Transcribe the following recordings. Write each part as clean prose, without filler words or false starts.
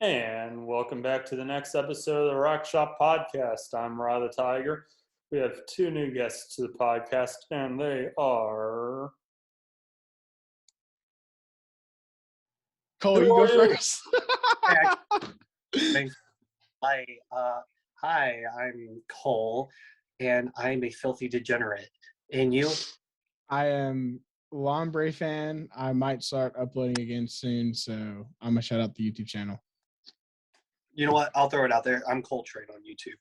And welcome back to the next episode of the Rock Shop Podcast. I'm Ra the Tiger. We have two new guests to the podcast, and they are. Cole, Who you go are you? first. Thanks. Hi, I'm Cole, and I'm a filthy degenerate. And you? I am a Lombre fan. I might start uploading again soon, so I'm gonna shout out the YouTube channel. You know what? I'll throw it out there. I'm Coltrane on YouTube.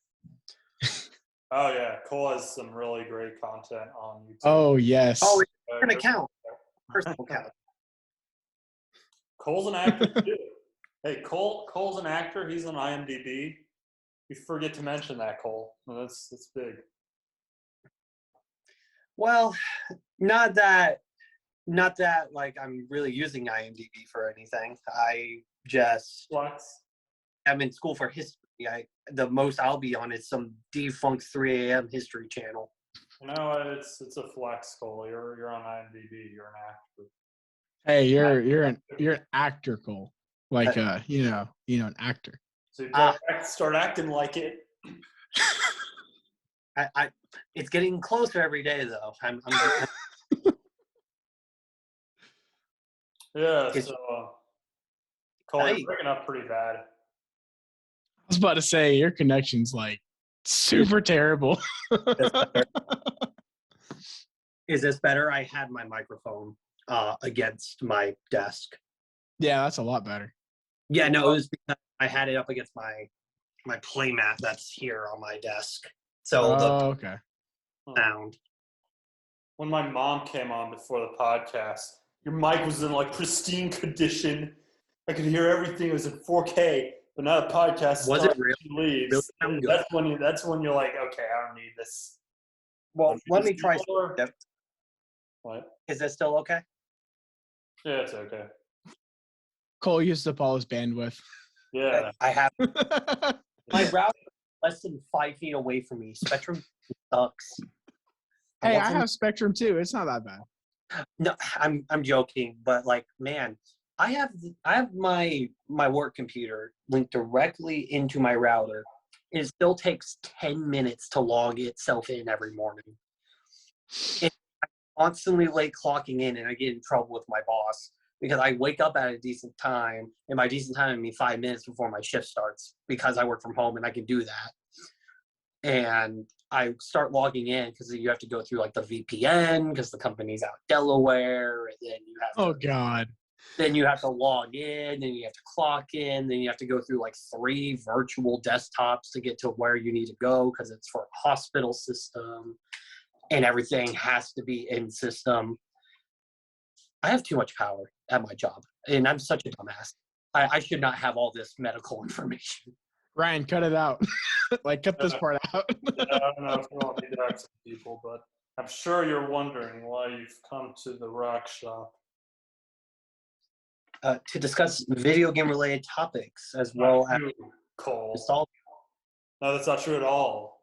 Oh, yeah. Cole has some really great content on YouTube. Oh yes. Oh, it's an account. Personal account. Cole's an actor, too. Hey, Cole's an actor. He's on IMDb. You forget to mention that, Cole. Well, that's big. Well, not that like I'm really using IMDb for anything. I just I'm in school for history. The most I'll be on is some defunct 3 a.m. history channel. You know what? It's a flex, Cole. You're on IMDb. You're an actor. Hey, you're an actor, Cole. Like an actor. So start acting like it. I it's getting closer every day though. I'm Yeah. So, Cole, Hey. you're breaking up pretty bad. I was about to say your connection's like super terrible. Is this better? I had my microphone against my desk. Yeah, that's a lot better. Yeah, no, it was because I had it up against my playmat that's here on my desk. So okay. the sound. When my mom came on before the podcast, your mic was in like pristine condition. I could hear everything. It was in 4K. But now the podcast Was it really? she leaves. Really good? That's when you're like, okay, I don't need this. Well, let me try. Yep. What? Is that still okay? Yeah, it's okay. Cole used up all his bandwidth. Yeah. I have my router less than 5 feet away from me. Spectrum sucks. Hey, I have Spectrum too. It's not that bad. No, I'm joking, but like, man, I have my work computer linked directly into my router. It still takes 10 minutes to log itself in every morning. And I'm constantly late clocking in, and I get in trouble with my boss because I wake up at a decent time, and by decent time I mean 5 minutes before my shift starts because I work from home and I can do that. And I start logging in because you have to go through like the VPN because the company's out in Delaware, and then you have Oh God. Then you have to log in, then you have to clock in, then you have to go through like 3 virtual desktops to get to where you need to go because it's for a hospital system, and everything has to be in system. I have too much power at my job, and I'm such a dumbass. I should not have all this medical information. Ryan, cut it out. Like, cut this part out. Yeah, I don't know if you want me to accent people, but I'm sure you're wondering why you've come to the Rock Shop. To discuss video game related topics as well as Cole. No, that's not true at all.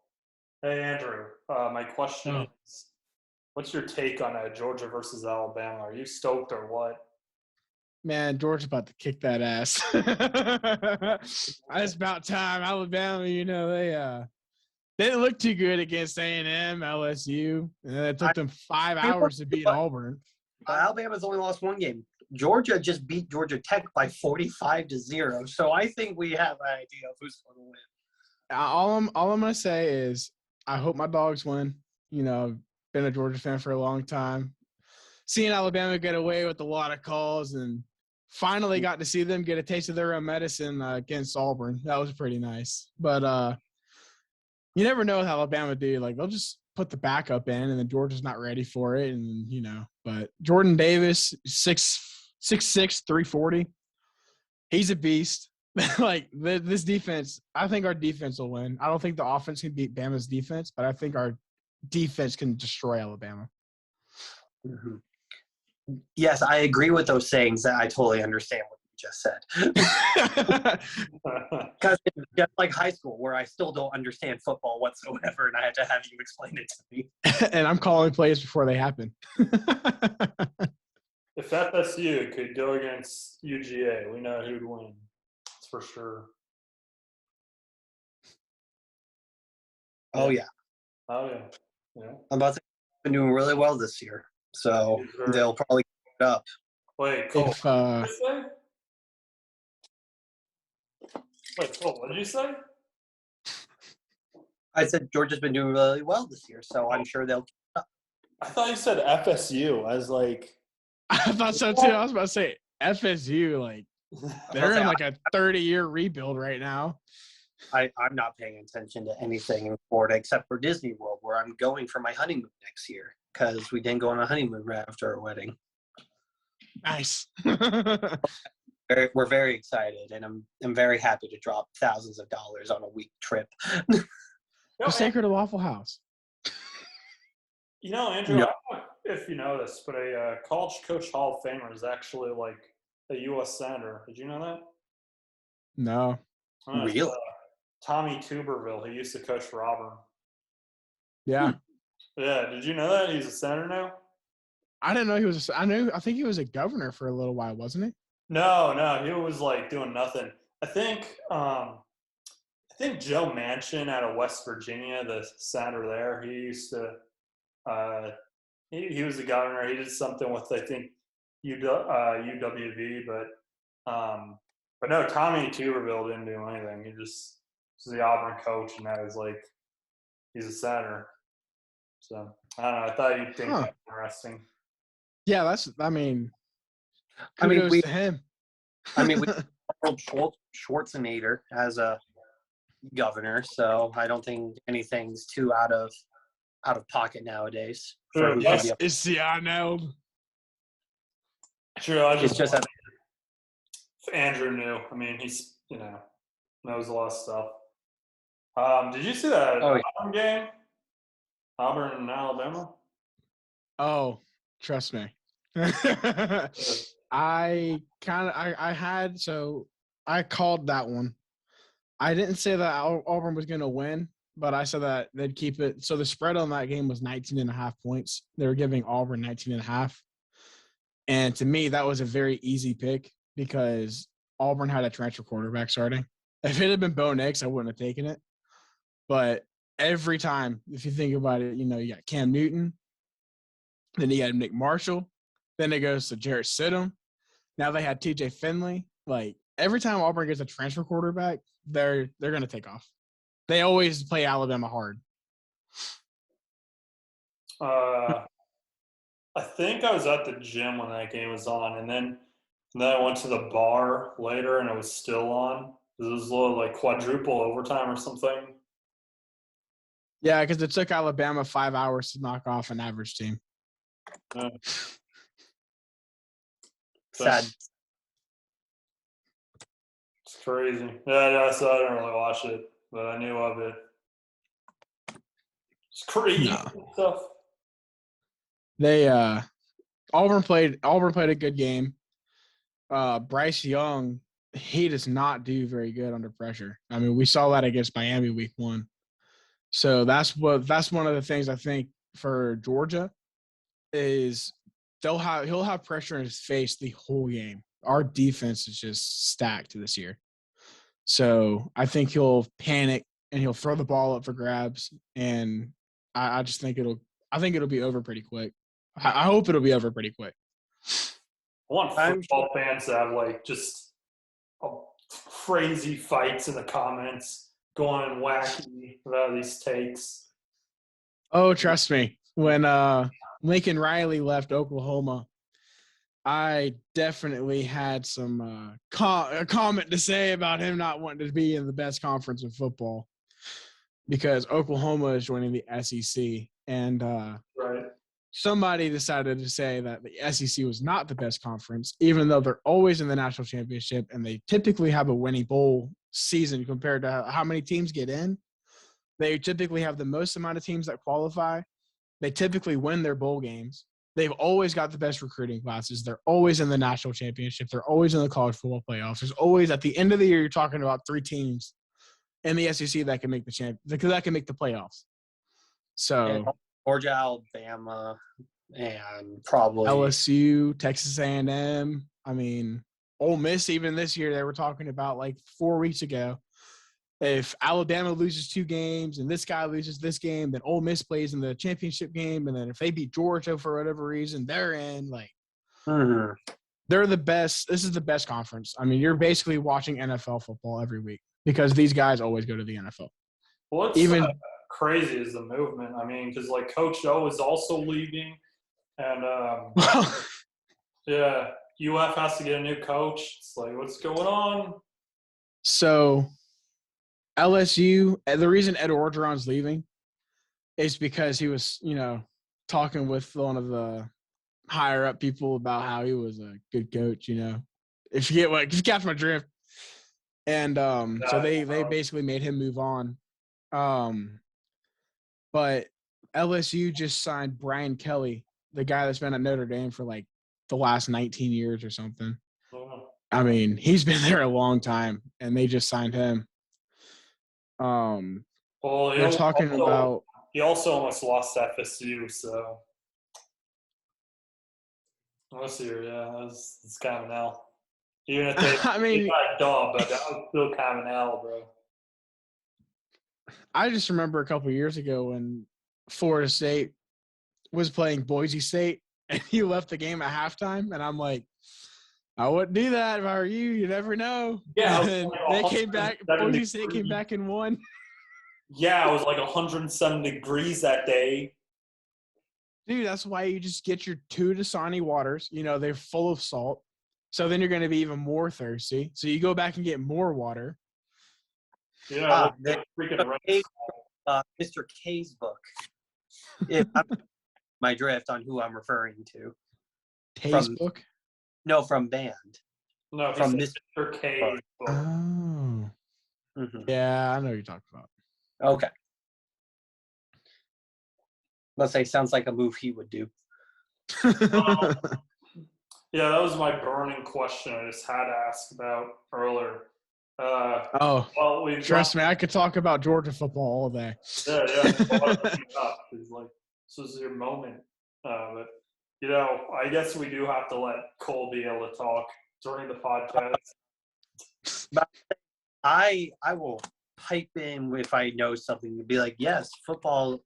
Hey, Andrew, my question is, what's your take on Georgia versus Alabama? Are you stoked or what? Man, Georgia's about to kick that ass. It's about time. Alabama, they didn't look too good against A&M, LSU. And it took them 5 hours to beat Auburn. Alabama's only lost 1 game. Georgia just beat Georgia Tech by 45-0. So I think we have an idea of who's going to win. All I'm going to say is I hope my dogs win. You know, been a Georgia fan for a long time. Seeing Alabama get away with a lot of calls and finally got to see them get a taste of their own medicine against Auburn. That was pretty nice. But you never know with Alabama, dude. Like, they'll just put the backup in, and then Georgia's not ready for it. And, but Jordan Davis, 6'6", 340. He's a beast. Like, this defense, I think our defense will win. I don't think the offense can beat Bama's defense, but I think our defense can destroy Alabama. Mm-hmm. Yes, I agree with those sayings. That I totally understand what you just said. Because it's just like high school, where I still don't understand football whatsoever, and I had to have you explain it to me. And I'm calling plays before they happen. If FSU could go against UGA, we know who'd win. It's for sure. Oh yeah. Oh yeah. Yeah. I'm about to say been doing really well this year, so Sure. they'll probably keep it up. Wait, Cole. If What did you say? Wait, Cole. What did you say? I said Georgia's been doing really well this year, so I'm sure they'll keep it up. I thought you said FSU. I was like, I thought so too. I was about to say FSU, like they're in like a 30-year rebuild right now. I'm not paying attention to anything in Florida except for Disney World, where I'm going for my honeymoon next year because we didn't go on a honeymoon right after our wedding. Nice. We're very excited, and I'm very happy to drop thousands of dollars on a week trip. Just take her to Waffle House. You know, Andrew, Yeah. I don't know if you know this, but a college coach Hall of Famer is actually like a U.S. senator. Did you know that? No. Really? Tommy Tuberville. He used to coach for Auburn. Yeah. Yeah. Did you know that he's a senator now? I didn't know he was. I think he was a governor for a little while, wasn't he? No. He was like doing nothing. I think Joe Manchin out of West Virginia, the senator there, he used to. He was the governor. He did something with, I think, UWV, but no, Tommy Tuberville didn't do anything. He just was the Auburn coach, and now he's a senator. So I don't know. I thought you'd think that was interesting. Yeah, kudos to him. We Schwarzenegger as a governor, so I don't think anything's too out of pocket nowadays. For Yes, it's the Arnold. True. It's just that Andrew knew. I mean, he's knows a lot of stuff. Did you see that Auburn game? Auburn and Alabama. Oh, trust me. I called that one. I didn't say that Auburn was going to win, but I said that they'd keep it. So the spread on that game was 19.5 points. They were giving Auburn 19.5. And to me, that was a very easy pick because Auburn had a transfer quarterback starting. If it had been Bo Nix, I wouldn't have taken it. But every time, if you think about it, you got Cam Newton, then you got Nick Marshall, then it goes to Jarrett Stidham. Now they had TJ Finley. Like every time Auburn gets a transfer quarterback, they're going to take off. They always play Alabama hard. I think I was at the gym when that game was on, and then I went to the bar later, and it was still on. It was a little like quadruple overtime or something. Yeah, because it took Alabama 5 hours to knock off an average team. Yeah. sad. It's crazy. Yeah, so I didn't really watch it, but I knew of it. It's crazy stuff. They Auburn played a good game. Bryce Young, he does not do very good under pressure. I mean, we saw that against Miami week 1. So that's one of the things I think for Georgia is he'll have pressure in his face the whole game. Our defense is just stacked this year. So I think he'll panic and he'll throw the ball up for grabs. And I just think it'll be over pretty quick. I hope it'll be over pretty quick. I want football fans to have like just crazy fights in the comments, going wacky about these takes. Oh, trust me. When Lincoln Riley left Oklahoma, I definitely had some a comment to say about him not wanting to be in the best conference in football because Oklahoma is joining the SEC, and right. Somebody decided to say that the SEC was not the best conference, even though they're always in the national championship and they typically have a winning bowl season compared to how many teams get in. They typically have the most amount of teams that qualify. They typically win their bowl games. They've always got the best recruiting classes. They're always in the national championship. They're always in the college football playoffs. There's always, at the end of the year, you're talking about 3 teams in the SEC that can make that can make the playoffs. So Georgia, Alabama, and probably LSU, Texas A&M. I mean, Ole Miss, even this year, they were talking about like 4 weeks ago. If Alabama loses 2 games and this guy loses this game, then Ole Miss plays in the championship game. And then if they beat Georgia for whatever reason, they're in. Like, they're the best. This is the best conference. I mean, you're basically watching NFL football every week because these guys always go to the NFL. What's Even crazy is the movement. I mean, because like Coach O is also leaving, and yeah, UF has to get a new coach. It's like, what's going on? So LSU, the reason Ed Orgeron's leaving is because he was, talking with one of the higher up people about how he was a good coach, if you catch my drift. And so they basically made him move on. But LSU just signed Brian Kelly, the guy that's been at Notre Dame for like the last 19 years or something. I mean, he's been there a long time, and they just signed him. Well, they're talking about. He also almost lost FSU, so this year, yeah, it's kind of an L. Even if they, they got dumb, but that was still kind of an L, bro. I just remember a couple of years ago when Florida State was playing Boise State, and he left the game at halftime, and I'm like, I wouldn't do that if I were you. You never know. Yeah, and they came back. Boise State came back and won. Yeah, it was like 107 degrees that day. Dude, that's why you just get your 2 Dasani waters. They're full of salt. So then you're going to be even more thirsty. So you go back and get more water. Yeah, Mr. K's book. If my drift on who I'm referring to. K's book? No, from band. No, from Mr. K's book. Oh. Yeah, I know what you're talking about. Okay. Let's say sounds like a move he would do. Yeah, that was my burning question I just had to ask about earlier. Well, trust me, I could talk about Georgia football all day. Yeah. It's like, this is your moment. But, I guess we do have to let Cole be able to talk during the podcast. But I will pipe in if I know something to be like, yes, football,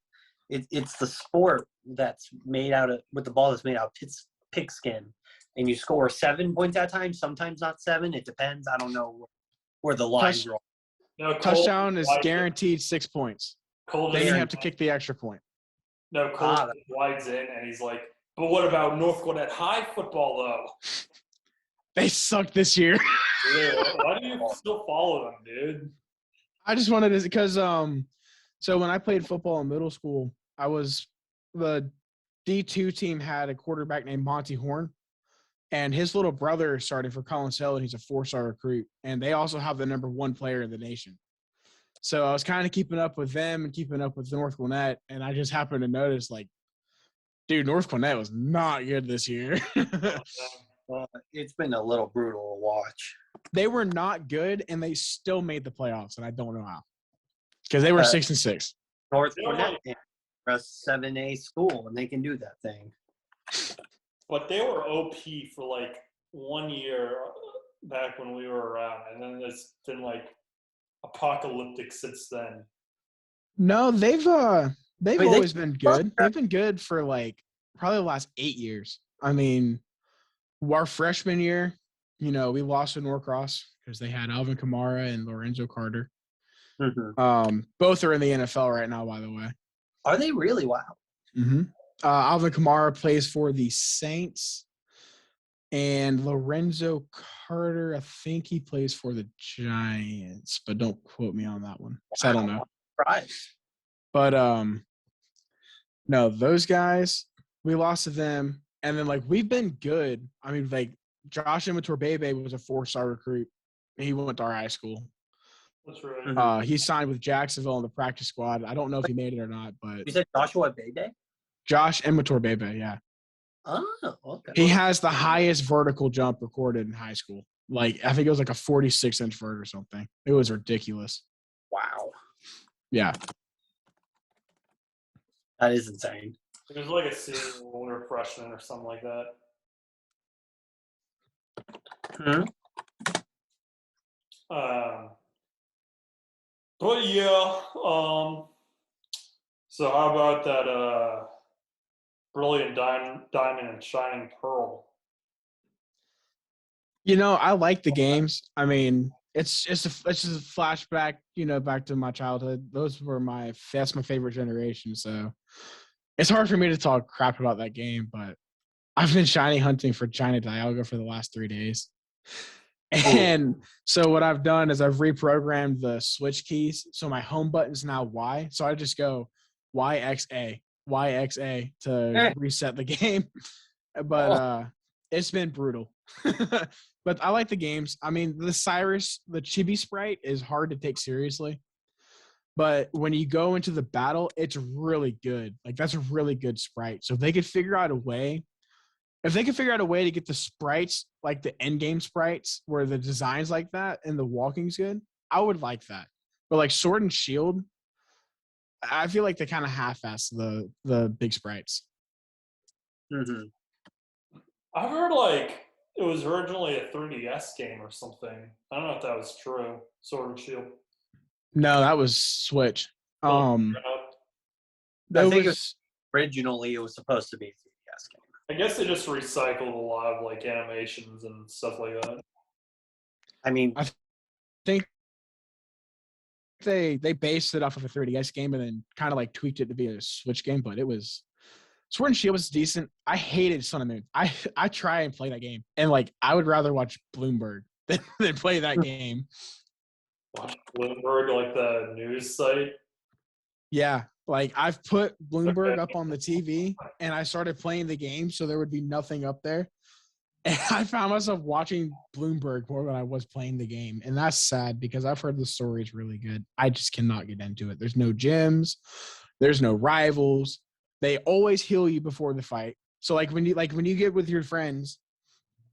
it's the sport that's made out of, with the ball that's made out of pigskin. And you score 7 points at a time, sometimes not 7. It depends. I don't know where the lines are. No, touchdown is guaranteed 6 points. Then you have to kick the extra point. No, Cole slides in, and he's like, but what about North Gwinnett High football, though? They suck this year. Yeah, why do you still follow them, dude? I just wanted to – because so when I played football in middle school, the D2 team had a quarterback named Monty Horn. And his little brother started for Collins Hill, and he's a 4-star recruit. And they also have the number 1 player in the nation. So I was kind of keeping up with them and keeping up with North Gwinnett. And I just happened to notice, like, dude, North Gwinnett was not good this year. Well, it's been a little brutal to watch. They were not good, and they still made the playoffs, and I don't know how. Because they were 6-6. North Gwinnett is a 7A school, and they can do that thing. But they were OP for like 1 year back when we were around, and then it's been like apocalyptic since then. No, they've always been good. They've been good for like probably the last 8 years. I mean, our freshman year, we lost to Norcross because they had Alvin Kamara and Lorenzo Carter. Both are in the NFL right now, by the way. Are they really? Wow. Alvin Kamara plays for the Saints, and Lorenzo Carter, I think he plays for the Giants, but don't quote me on that one because I don't know. Right. But no, those guys, we lost to them, and then like we've been good. I mean, like Josh Imatorbhebhe was a 4-star recruit. He went to our high school. That's right. He signed with Jacksonville in the practice squad. I don't know if he made it or not, but you said Joshua Bebe? Josh Imatorbhebhe, yeah. Oh, okay. He has the highest vertical jump recorded in high school. Like, I think it was like a 46-inch vert or something. It was ridiculous. Wow. Yeah. That is insane. It was like a senior when we were freshman or something like that. But yeah, so how about that brilliant diamond and shining pearl? I like the games. I mean, it's just a flashback, back to my childhood. That's my favorite generation. So it's hard for me to talk crap about that game, but I've been shiny hunting for China Dialga for the last 3 days. And so what I've done is I've reprogrammed the switch keys. So my home button is now Y. So I just go YXA, YXA to reset the game. But it's been brutal. But I like the games. I mean, the Chibi sprite is hard to take seriously. But when you go into the battle, it's really good. Like, that's a really good sprite. So if they could figure out a way to get the sprites, like the end game sprites, where the design's like that and the walking's good, I would like that. But like Sword and Shield, I feel like they kind of half-ass the big sprites. Mm-hmm. I've heard like it was originally a 3DS game or something. I don't know if that was true. Sword and Shield. No, that was Switch. I think originally it was supposed to be a 3DS game. I guess they just recycled a lot of like animations and stuff like that. I mean, I think they based it off of a 3DS game and then kind of like tweaked it to be a Switch game, but it was Sword and Shield was decent. I hated Sun and Moon. I try and play that game, and like I would rather watch Bloomberg than play that game. Watch Bloomberg, like the news site. Yeah, like I've put Bloomberg up on the TV, and I started playing the game, so there would be nothing up there. And I found myself watching Bloomberg more than I was playing the game, and that's sad because I've heard the story is really good. I just cannot get into it. There's no gyms, there's no rivals. They always heal you before the fight. So like when you get with your friends,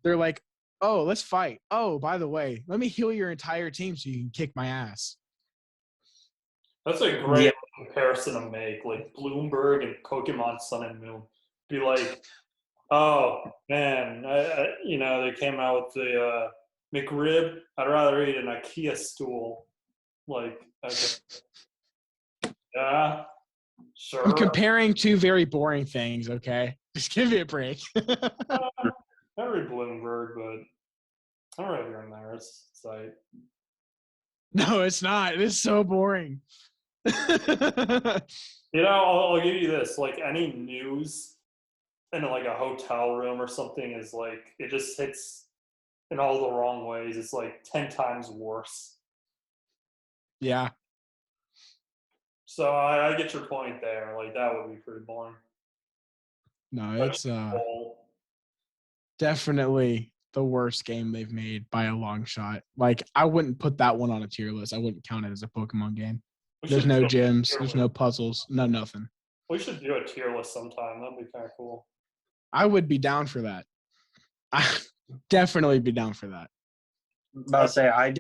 they're like, "Oh, let's fight. Oh, by the way, let me heal your entire team so you can kick my ass." That's a great comparison to make, like Bloomberg and Pokemon Sun and Moon. Be like, oh man, they came out with the McRib. I'd rather eat an IKEA stool. Like, okay. Yeah, sure. I'm comparing two very boring things. Okay, just give me a break. I read Bloomberg, but I read here and there. It's like, no, it's not. It's so boring. I'll give you this. Like any news in like a hotel room or something is like it just hits in all the wrong ways. It's like 10 times worse. Yeah. So I get your point there. Like that would be pretty boring. No, it's definitely the worst game they've made by a long shot. Like I wouldn't put that one on a tier list. I wouldn't count it as a Pokemon game. There's no gyms. There's no puzzles. No nothing. We should do a tier list sometime. That'd be kind of cool. I would be down for that. I definitely be down for that. I'll say I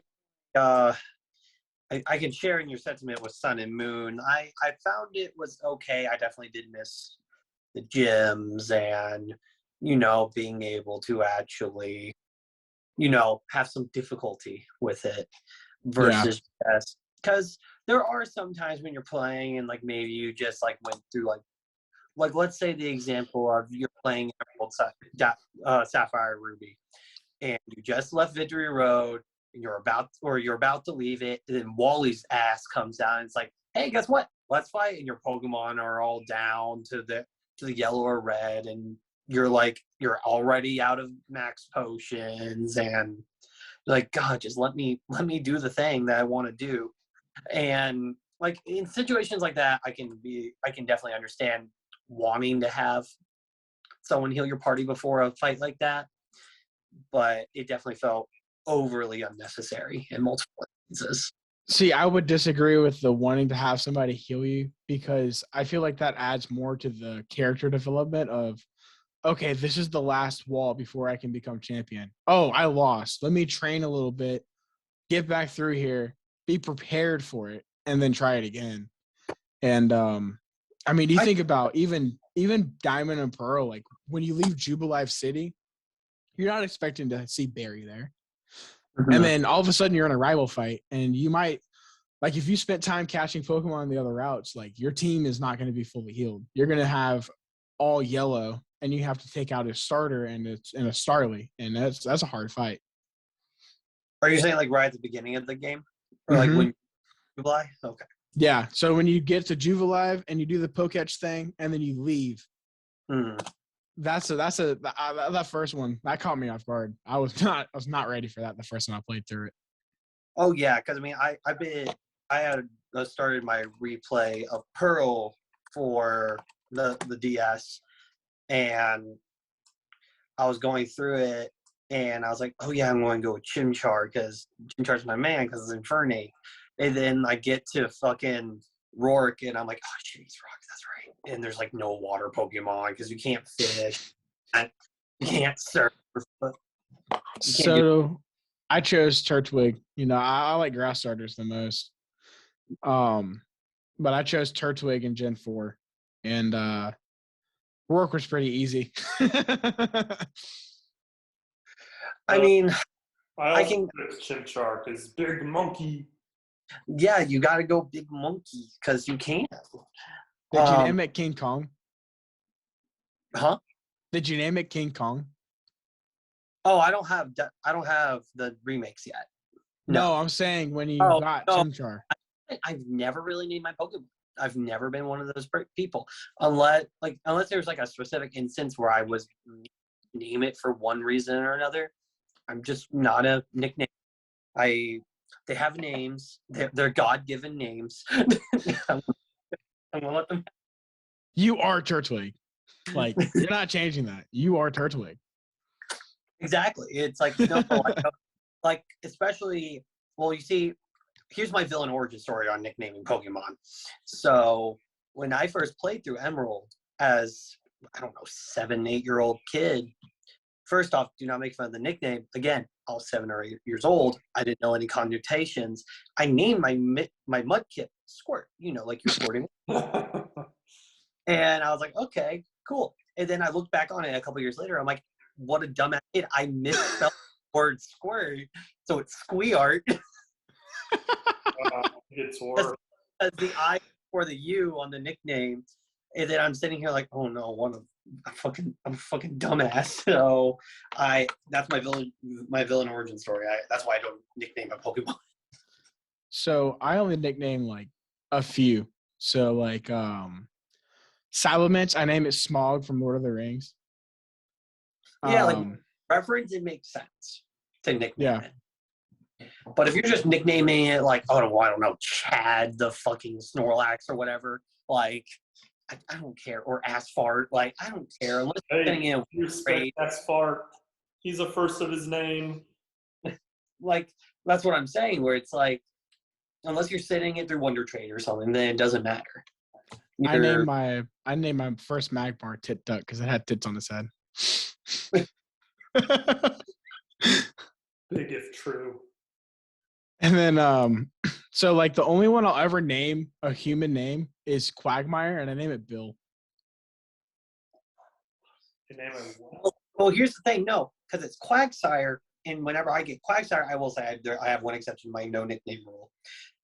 can share in your sentiment with Sun and Moon. I found it was okay. I definitely did miss the gyms and being able to actually have some difficulty with it versus just because there are some times when you're playing and like maybe you just like went through like let's say the example of you're playing Sapphire Ruby and you just left Victory Road and you're about to leave it, and then Wally's ass comes down and it's like, hey, guess what? Let's fight. And your Pokemon are all down to the yellow or red, and you're already out of max potions, and you're like, God, just let me do the thing that I want to do. And like in situations like that, I can definitely understand wanting to have someone heal your party before a fight like that, but it definitely felt overly unnecessary in multiple instances. See, I would disagree with the wanting to have somebody heal you because I feel like that adds more to the character development of, okay, this is the last wall before I can become champion. Oh, I lost. Let me train a little bit, get back through here, be prepared for it, and then try it again. And I mean, you think about even Diamond and Pearl, like when you leave Jubilife City, you're not expecting to see Barry there. And then all of a sudden you're in a rival fight, and you might, like, if you spent time catching Pokemon on the other routes, like, your team is not going to be fully healed. You're going to have all yellow, and you have to take out a starter and it's in a Starly, and that's a hard fight. Are you saying like right at the beginning of the game, or like when you fly? Okay. Yeah. So when you get to Jubilive and you do the Poketch thing, and then you leave. That first one that caught me off guard. I was not ready for that the first time I played through it. Oh yeah, because I mean I had started my replay of Pearl for the DS, and I was going through it, and I was like, oh yeah, I'm going to go with Chimchar because Chimchar's my man because it's Infernape. And then I get to fucking Rourke, and I'm like, oh shit, he's Rock, that's right. And there's like no water Pokemon because you can't fish, you can't surf. So I chose Turtwig. You know, I like grass starters the most. But I chose Turtwig in Gen 4. And Rourke was pretty easy. I mean, I can Chimchar because big monkey. Yeah, you got to go big monkey because you can't. Did you name it King Kong? Huh? Did you name it King Kong? Oh, I don't have the remakes yet. No, I'm saying when you got Chimchar. I've never really named my Pokemon. I've never been one of those people, unless there's like a specific instance where I was name it for one reason or another. I'm just not a nickname. They have names. They're God-given names. I'm gonna let them. You are Turtwig. Like, you're not changing that. You are Turtwig. Exactly. It's like like especially. Well, you see, here's my villain origin story on nicknaming Pokemon. So when I first played through Emerald as, I don't know, 7-8-year-old kid, first off, do not make fun of the nickname. Again, I was 7 or 8 years old. I didn't know any connotations. I named my Mudkip Squirt, like you're squirting. And I was like, okay, cool. And then I looked back on it a couple years later. I'm like, what a dumbass kid. I misspelled the word squirt, so it's Squeart. It's worse. As the I or the U on the nickname, and then I'm sitting here like, oh no, I'm a fucking dumbass. So that's my villain origin story. That's why I don't nickname my Pokemon. So I only nickname like a few. So like Salamence, I name it Smog from Lord of the Rings. Yeah, like reference, it makes sense to nickname it. But if you're just nicknaming it like, oh, I don't know, Chad the fucking Snorlax or whatever, like, I don't care. Or Asphalt, like, I don't care. Unless you're getting in Asphalt. He's a first of his name. Like, that's what I'm saying, where it's like, unless you're sitting it through Wonder Trade or something, then it doesn't matter. I named my first Magmar Tit Duck because it had tits on its head. Big if true. And then so like the only one I'll ever name a human name is Quagmire, and I name it Bill. You name it what? Well, here's the thing, no, because it's Quagsire, and whenever I get Quagsire, I will say I have one exception to my no nickname rule,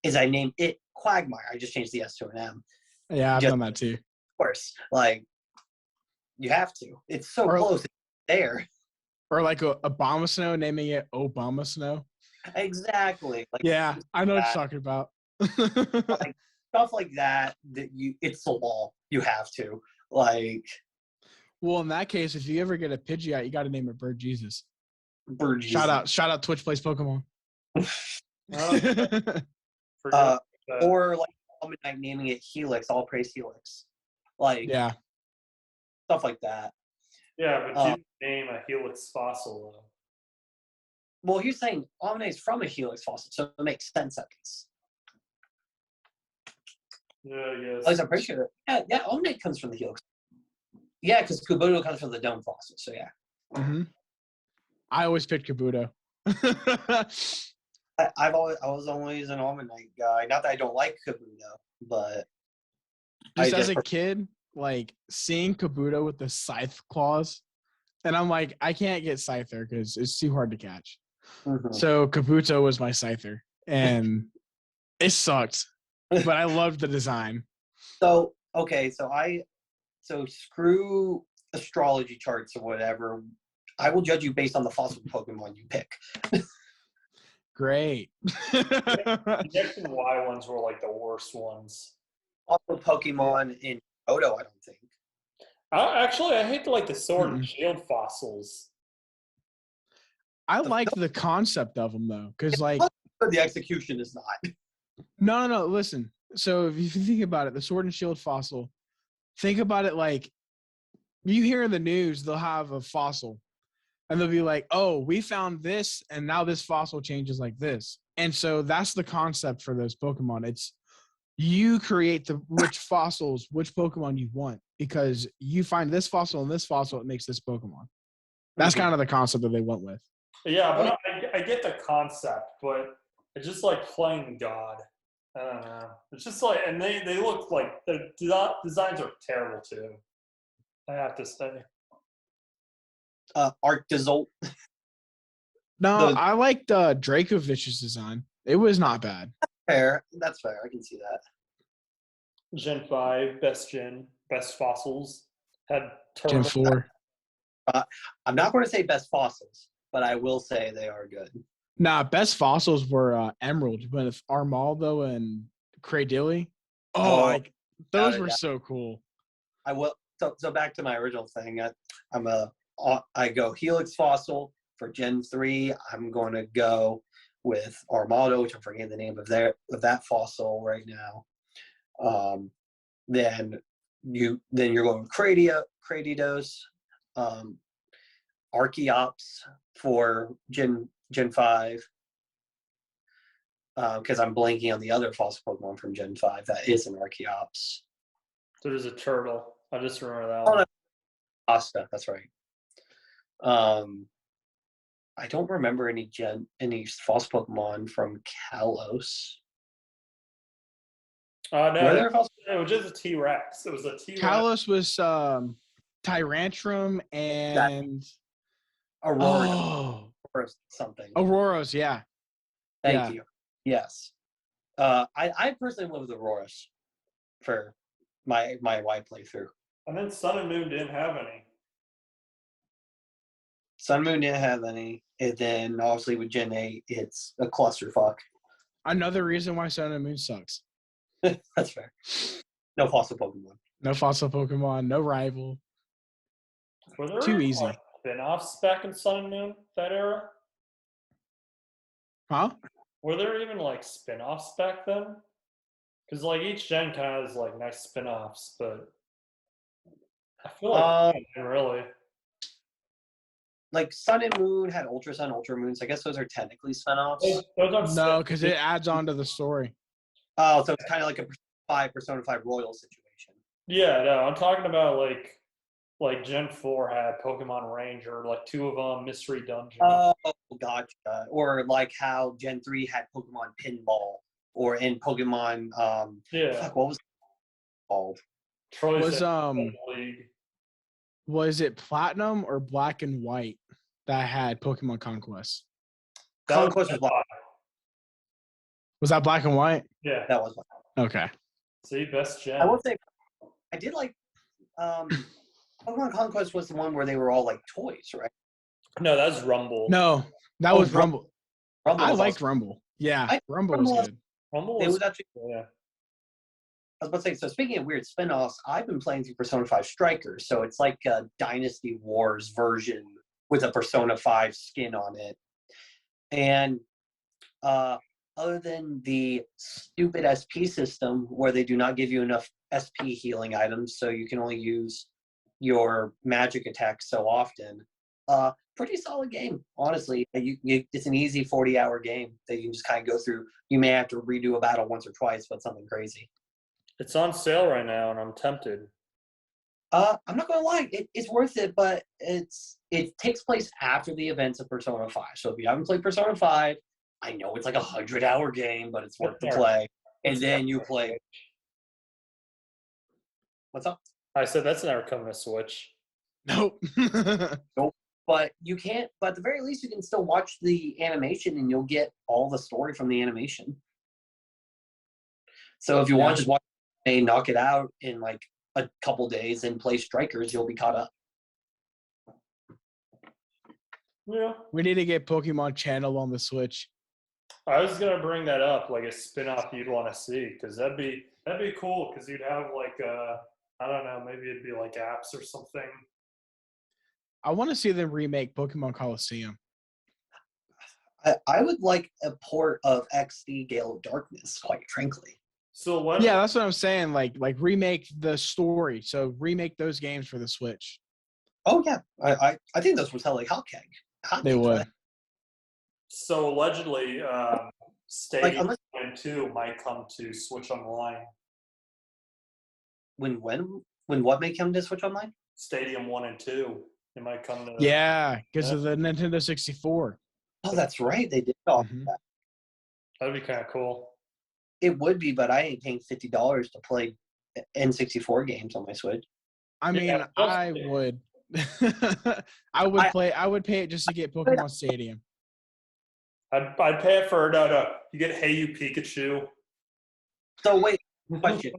is I name it Quagmire. I just changed the S to an M. Yeah, I've done that too. Of course, like, you have to. It's so close. It's there. Or like a Abomasnow, naming it Obama Snow. Exactly. Like, yeah, I know what you're talking about. Like, stuff like that it's the law. You have to. Like, well, in that case, if you ever get a Pidgeot, you got to name it Bird Jesus. Bird Jesus. Shout out Twitch Plays Pokemon. Or like Midnight naming it Helix, all praise Helix. Like, yeah, stuff like that. Yeah, but you name a Helix fossil though. Well, he's saying Omni is from a Helix fossil, so it makes sense at least. Yeah, yes. At least I'm pretty sure. Yeah, Omni comes from the Helix. Yeah, because Kabuto comes from the Dome fossil, so yeah. Mm-hmm. I always picked Kabuto. I was always an Omni guy. Not that I don't like Kabuto, but just as a kid, like seeing Kabuto with the scythe claws, and I'm like, I can't get Scyther because it's too hard to catch. So Kabuto was my Scyther, and it sucked, but I loved the design. So screw astrology charts or whatever. I will judge you based on the fossil Pokemon you pick. Great. The X and Y ones were like the worst ones. Fossil Pokemon in Odo, I don't think. Actually, I hate the Sword and Shield fossils. I liked the concept of them though, because like the execution is not. No. Listen. So if you think about it, the Sword and Shield fossil, think about it like you hear in the news, they'll have a fossil and they'll be like, oh, we found this and now this fossil changes like this. And so that's the concept for those Pokemon. It's you create which Pokemon you want because you find this fossil and this fossil, it makes this Pokemon. That's kind of the concept that they went with. Yeah, but I get the concept, but it's just like playing God. I don't know. It's just like, and they look like the designs are terrible too. I have to say. Arctozolt. No, I liked Dracovich's design. It was not bad. Fair. That's fair. I can see that. Gen 5, best fossils. Had Gen 4. I'm not going to say best fossils, but I will say they are good. Nah, best fossils were Emerald, with Armaldo and Cradilly. Those were so cool. I will. So back to my original thing. I go Helix fossil for Gen 3. I'm going to go with Armaldo, which I'm forgetting the name of that fossil right now. Then you're going with Cradidos, Archeops for Gen 5. Because I'm blanking on the other fossil Pokemon from Gen 5 that is an Archeops. So there's a turtle. I just remember that one. Asta, that's right. I don't remember any fossil Pokemon from Kalos. No, it was just a T-Rex. It was a T-Rex. Kalos was Tyrantrum and Aurora. Or something. Auroras, yeah. Thank you. Yes. I personally went with Auroras for my Y playthrough. And then Sun and Moon didn't have any. Sun and Moon didn't have any. And then obviously with Gen 8, it's a clusterfuck. Another reason why Sun and Moon sucks. That's fair. No fossil Pokemon. No fossil Pokemon, no rival. Were there too easy. Spin-offs back in Sun and Moon, that era? Huh? Were there even spin-offs back then? Because each gen kind of has nice spin-offs, but I feel really. Sun and Moon had Ultra Sun, Ultra Moon, so I guess those are technically spin-offs. No, because it adds on to the story. Oh, so it's kind of like a Persona 5 Royal situation. Yeah, no, I'm talking about Gen 4 had Pokemon Ranger, 2 of them, Mystery Dungeon. Oh, gotcha. Or how Gen 3 had Pokemon Pinball, or in Pokemon, what was it called? Was it Platinum or Black and White that had Pokemon Conquest? Conquest was Black. Was that Black and White? Yeah. That was Black. Okay. See, best gen. I will say, I did Pokemon Conquest was the one where they were all toys, right? No, that's Rumble. No, that was Rumble. I liked awesome. Rumble. Yeah, Rumble was good. Rumble was actually. Yeah. I was about to say, so speaking of weird spin-offs, I've been playing through Persona 5 Strikers, so it's like a Dynasty Wars version with a Persona 5 skin on it. And other than the stupid SP system where they do not give you enough SP healing items, so you can only use your magic attack so often, pretty solid game, honestly. It's an easy 40-hour game that you can just kind of go through. You may have to redo a battle once or twice, but something crazy. It's on sale right now, and I'm tempted. I'm not gonna lie, it's worth it, but it takes place after the events of Persona 5. So if you haven't played Persona 5, I know it's 100-hour game, but it's worth the play. And then you play. What's up? I said that's never coming to Switch. Nope. Nope. But you can't. But at the very least, you can still watch the animation, and you'll get all the story from the animation. So if you want to just watch a knock it out in like a couple days and play Strikers, you'll be caught up. Yeah. We need to get Pokemon Channel on the Switch. I was gonna bring that up, like a spin-off you'd want to see, because that'd be cool, because you'd have like I don't know, maybe it'd be like apps or something. I want to see them remake Pokemon Coliseum. I would like a port of XD Gale of Darkness, quite frankly. So what? Yeah, that's what I'm saying. Like remake the story. So remake those games for the Switch. Oh yeah, I think those would sell like hotcakes. They would. So allegedly, Stadium 1 and 2 might come to Switch Online. When what may come to Switch Online? Stadium 1 and 2. It might come to. Yeah, because of the Nintendo 64. Oh, that's right. They did all that. That'd be kind of cool. It would be, but I ain't paying $50 to play N64 games on my Switch. I mean, I would. I would pay it just to get Pokemon Stadium. I'd pay it for no. You get Hey You Pikachu. So wait, question: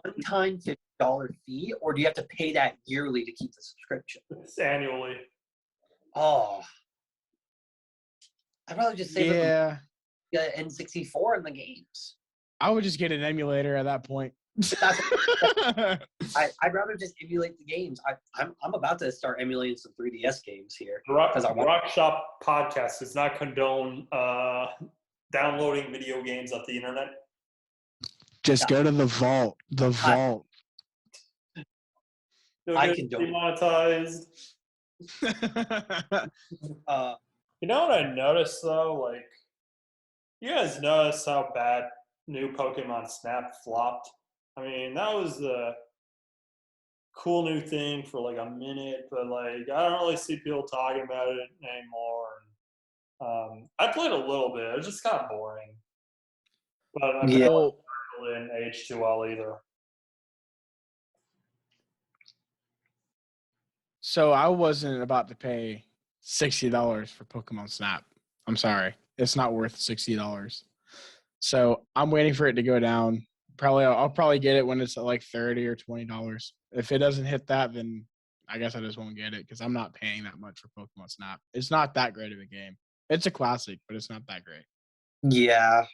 one-time $50 fee, or do you have to pay that yearly to keep the subscription? It's annually. Oh, I'd rather just save it. Get N64 in the games. I would just get an emulator at that point. I'd rather just emulate the games. I'm about to start emulating some 3DS games here. Rock Shop Podcast does not condone downloading video games off the internet. Just go to the vault. The vault. I can demonetized. You know what I noticed though? Like, you guys notice how bad new Pokemon Snap flopped? I mean, that was a cool new thing for like a minute, but like I don't really see people talking about it anymore. I played a little bit. It was just kind of boring. But I mean, in H2L either. So I wasn't about to pay $60 for Pokemon Snap. I'm sorry. It's not worth $60. So I'm waiting for it to go down. I'll probably get it when it's at like $30 or $20. If it doesn't hit that, then I guess I just won't get it because I'm not paying that much for Pokemon Snap. It's not that great of a game. It's a classic, but it's not that great. Yeah,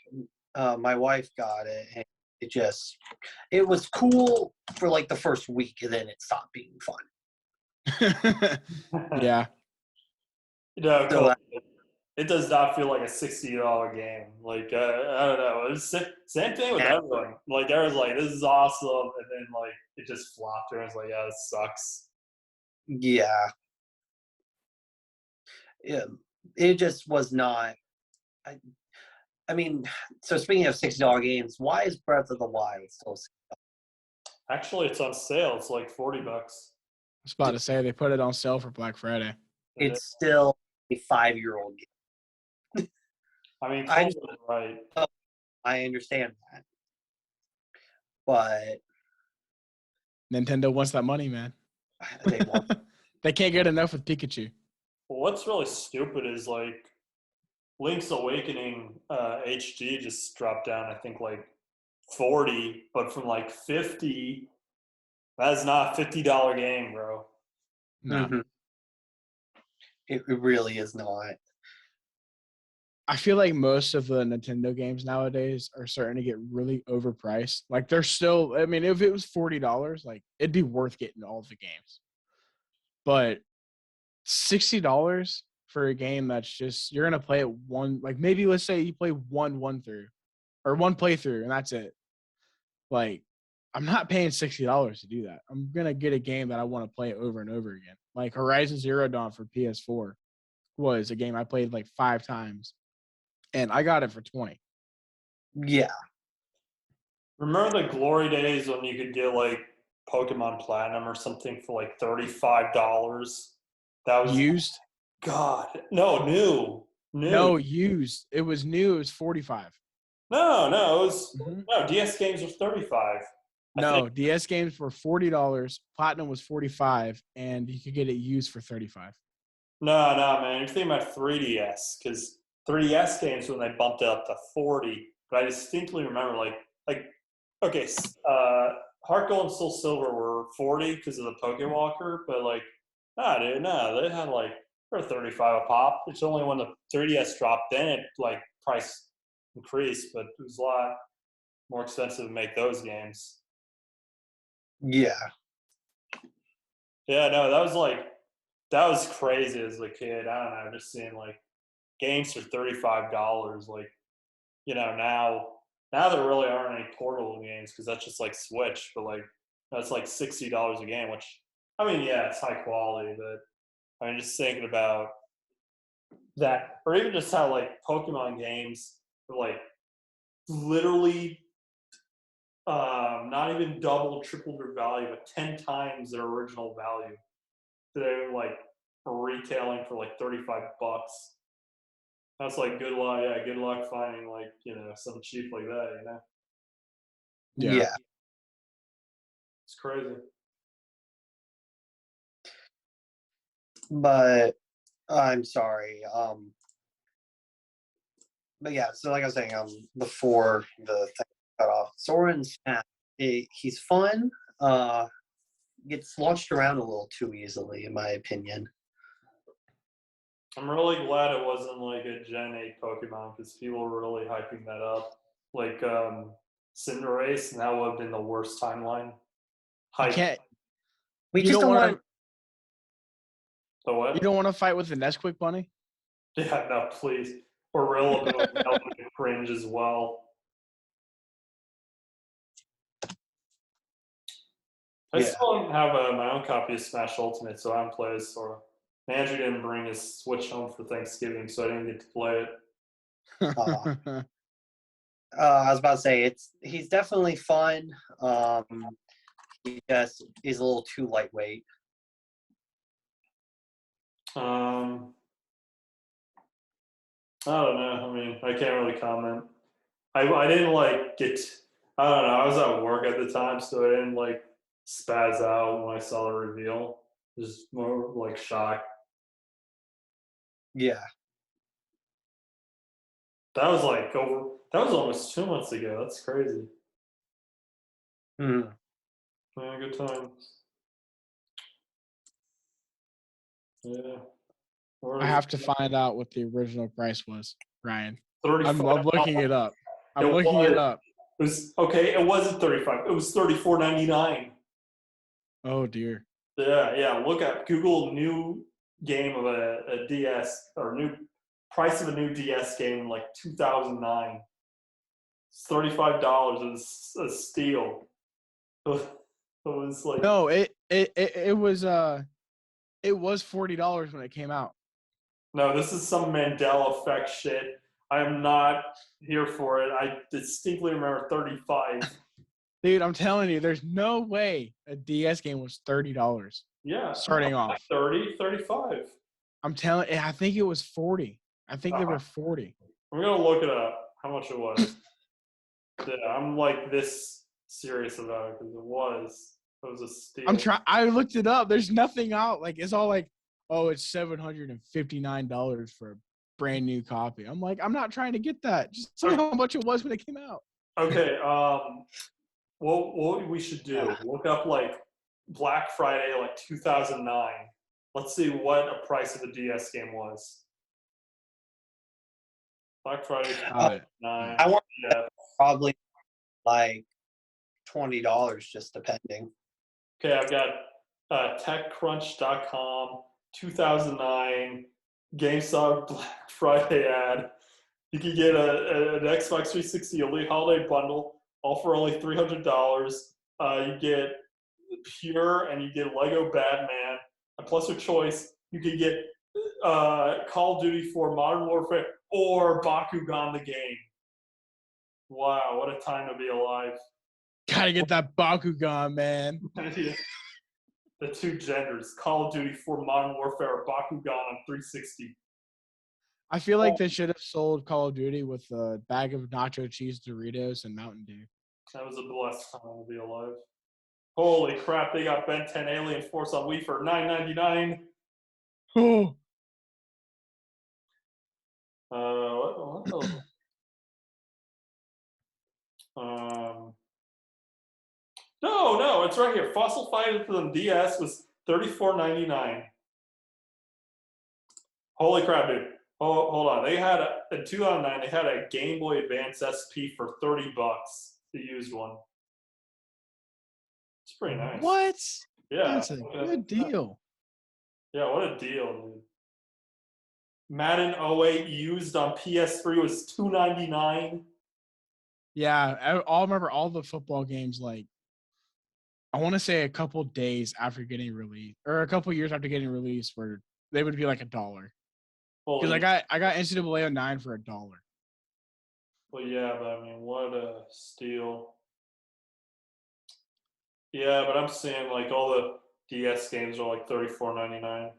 my wife got it, and it was cool for like the first week, and then it stopped being fun. Yeah. No, so, it does not feel like a $60 game. Like I don't know. It's same thing with everyone. Like everyone's like, "This is awesome," and then like it just flopped. Everyone's like, "Yeah, this sucks." Yeah. Yeah. It just was not. I mean, so speaking of $60 games, why is Breath of the Wild still $60? Actually, it's on sale. It's like $40. I was about to say they put it on sale for Black Friday. It's still a 5-year-old game. I mean, right. I understand that, but Nintendo wants that money, man. They want. They can't get enough with Pikachu. Well, what's really stupid is like Link's Awakening HD just dropped down. I think like 40, but from like 50. That is not a $50 game, bro. No, mm-hmm. It really is not. I feel like most of the Nintendo games nowadays are starting to get really overpriced. Like they're still, I mean, if it was $40, like it'd be worth getting all of the games. But $60 for a game that's just, you're going to play it one, like maybe let's say you play one playthrough and that's it. Like, I'm not paying $60 to do that. I'm going to get a game that I want to play over and over again. Like Horizon Zero Dawn for PS4 was a game I played like 5 times. And I got it for $20. Yeah. Remember the glory days when you could get like Pokemon Platinum or something for like $35? That was used. God, no, new. No, used. It was new. It was $45. No, it was no. DS games was $35. No, DS games were $40. Platinum was $45, and you could get it used for $35. No, man. You're thinking about 3DS because 3DS games when they bumped it up to 40. But I distinctly remember, okay, Heart Gold and Soul Silver were 40 because of the Pokewalker, but nah, dude, no, they had they're 35 a pop. It's only when the 3DS dropped, then it price increased, but it was a lot more expensive to make those games. Yeah. Yeah, no, that was crazy as a kid. I don't know, just seeing games for $35. Now there really aren't any portable games because that's just Switch, but that's $60 a game, which I mean, yeah, it's high quality, but I mean, just thinking about that, or even just how Pokemon games are literally not even double, triple their value, but 10 times their original value. They're retailing for $35. That's good luck. Yeah, good luck finding something cheap like that. Yeah. It's crazy. But I'm sorry. But yeah, so like I was saying, before the thing cut off, Soren's Snap, he's fun. Gets launched around a little too easily, in my opinion. I'm really glad it wasn't a Gen 8 Pokemon because people were really hyping that up. Cinderace, and that would have been the worst timeline. We just don't want. The what? You don't want to fight with the Nesquik bunny? Yeah, no, please. Or Rillaboom, that would be cringe as well. I still don't have my own copy of Smash Ultimate, so I haven't played it. So Andrew didn't bring his Switch home for Thanksgiving, so I didn't get to play it. I was about to say he's definitely fun. He just is a little too lightweight. I don't know. I mean, I can't really comment. I didn't get. I don't know. I was at work at the time, so I didn't spaz out when I saw the reveal. Just more shock. Yeah. That was that was almost 2 months ago. That's crazy. Mm. Yeah, good times. Yeah. I have to find out what the original price was, Ryan. I'm 35. looking it up. I'm looking it up. It was okay. It wasn't 35. It was $34.99. Oh dear. Yeah. Look at Google new game of a DS or new price of a new DS game in 2009. It's $35. It was a steal. It was no. It was $40 when it came out. No, this is some Mandela effect shit. I'm not here for it. I distinctly remember 35. Dude, I'm telling you, there's no way a DS game was $30. Yeah. Starting off. 30, 35. I'm telling you, I think it was 40. I think they were 40. I'm going to look it up, how much it was. Yeah, I'm this serious about it because it was a steal. I looked it up. There's nothing out. It's all oh, it's $759 for a brand new copy. I'm I'm not trying to get that. Just tell me how much it was when it came out. Okay. What we should do, look up Black Friday 2009. Let's see what a price of a DS game was. Black Friday 2009. I want probably $20, just depending. Okay, I've got TechCrunch.com 2009 GameStop Black Friday ad. You can get an Xbox 360 Elite Holiday Bundle, all for only $300. You get Pure and you get Lego Batman. And plus your choice, you can get Call of Duty 4 Modern Warfare or Bakugan the game. Wow, what a time to be alive. Gotta get that Bakugan, man. The two genders, Call of Duty 4 Modern Warfare or Bakugan on 360. I feel like they should have sold Call of Duty with a bag of nacho cheese Doritos and Mountain Dew. That was a blessed time to be alive. Holy crap, they got Ben 10 Alien Force on Wii for $9.99. Oh, What else? No, it's right here. Fossil Fight for the DS was $34.99. Holy crap, dude! Hold on. They had in 2009. They had a Game Boy Advance SP for $30, the used one. It's pretty nice. What? Yeah, That's a good deal. Yeah, what a deal, dude. Madden 08 used on PS3 was $2.99. Yeah, I remember all the football games. Like, I want to say a couple days after getting released, or a couple years after getting released, where they would be like $1. Because I got NCAA 09 for $1. Well, yeah, but I mean, what a steal. Yeah, but I'm seeing like all the DS games are like $34.99.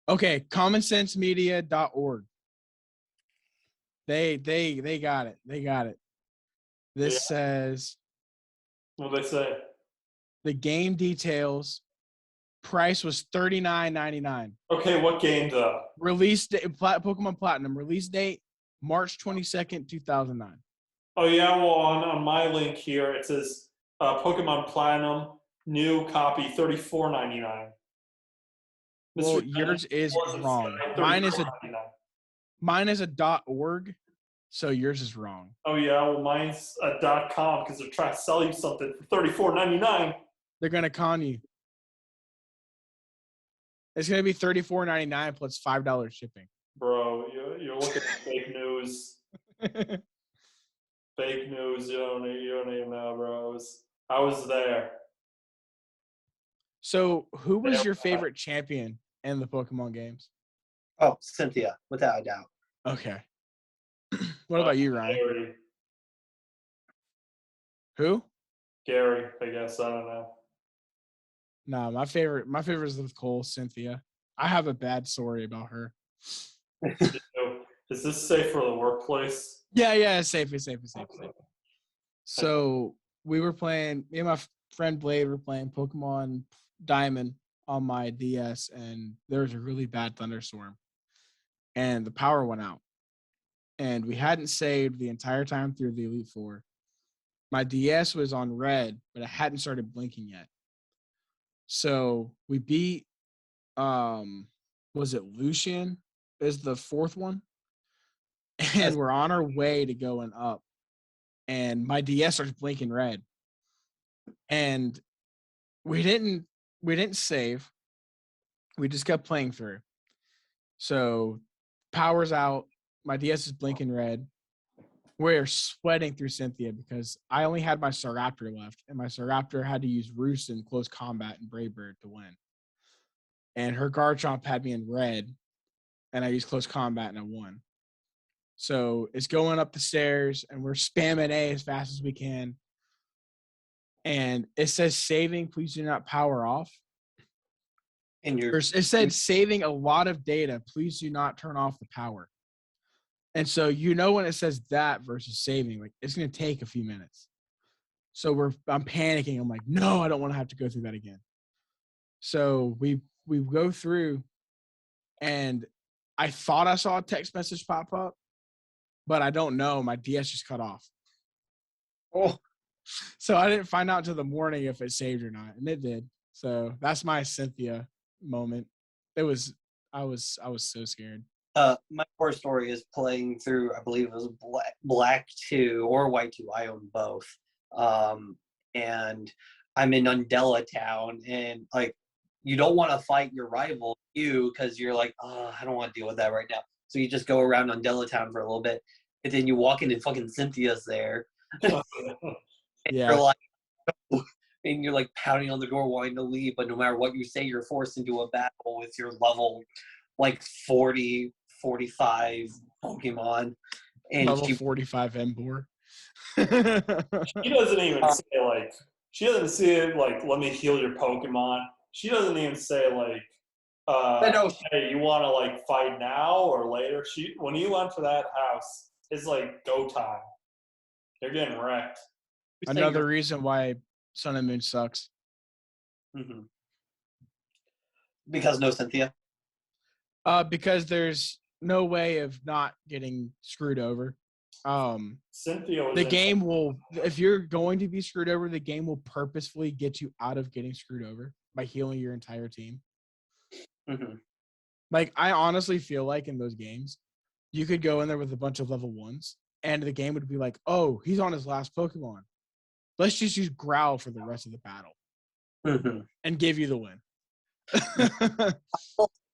Okay, commonsensemedia.org. They got it. They got it. This says What do they say? the game details. Price was $39.99. Okay, what game though? Release date Pokemon Platinum. Release date March 22nd, 2009. Oh yeah, well on my link here it says Pokemon Platinum new copy $34.99. Well, yours is wrong. Mine is a .org, so yours is wrong. Oh yeah, well mine's a .com because they're trying to sell you something for $34.99. They're gonna con you. It's gonna be $34.99 plus $5 shipping. Bro, you're looking at fake news. Fake news. You don't even know, bro. I was there. So, who was your favorite champion in the Pokemon games? Oh, Cynthia, without a doubt. Okay. What about you, Ryan? Gary. Who? Gary, I guess. I don't know. No, my favorite is with Cole, Cynthia. I have a bad story about her. Is this safe for the workplace? Yeah, it's safe. So we were playing, me and my friend Blade were playing Pokemon Diamond on my DS, and there was a really bad thunderstorm, and the power went out. And we hadn't saved the entire time through the Elite Four. My DS was on red, but it hadn't started blinking yet. So we beat, was it Lucian is the fourth one? And we're on our way to going up. And my DS starts blinking red. And we didn't save. We just kept playing through. So power's out. My DS is blinking red. We're sweating through Cynthia because I only had my Staraptor left, and my Staraptor had to use Roost in close combat and Brave Bird to win. And her Garchomp had me in red, and I used close combat and I won. So it's going up the stairs, and we're spamming A as fast as we can. And it says saving, please do not power off. It said saving a lot of data, please do not turn off the power. And so when it says that versus saving, like it's gonna take a few minutes. So I'm panicking. I'm like, no, I don't want to have to go through that again. So we go through, and I thought I saw a text message pop up, but I don't know. My DS just cut off. Oh. So I didn't find out until the morning if it saved or not, and it did. So that's my Cynthia moment. I was so scared. My core story is playing through, I believe it was Black 2 or White 2. I own both. And I'm in Undella Town, and like, you don't want to fight your rival, because you're like, oh, I don't want to deal with that right now. So you just go around Undella Town for a little bit, and then you walk in and fucking Cynthia's there. Yeah. And you're like pounding on the door wanting to leave, but no matter what you say, you're forced into a battle with your level like 40, 45 Pokemon. And level 45 Emboar. She doesn't even say like, let me heal your Pokemon. She doesn't even say like, hey, you want to like fight now or later? When you enter that house, it's like go time. They're getting wrecked. Another reason why Sun and Moon sucks. Mm-hmm. Because no Cynthia? Because there's no way of not getting screwed over. Cynthia was The in game will, if you're going to be screwed over, the game will purposefully get you out of getting screwed over by healing your entire team. Mhm. Like, I honestly feel like in those games, you could go in there with a bunch of level 1s, and the game would be like, oh, he's on his last Pokemon. Let's just use Growl for the rest of the battle Mhm. and give you the win.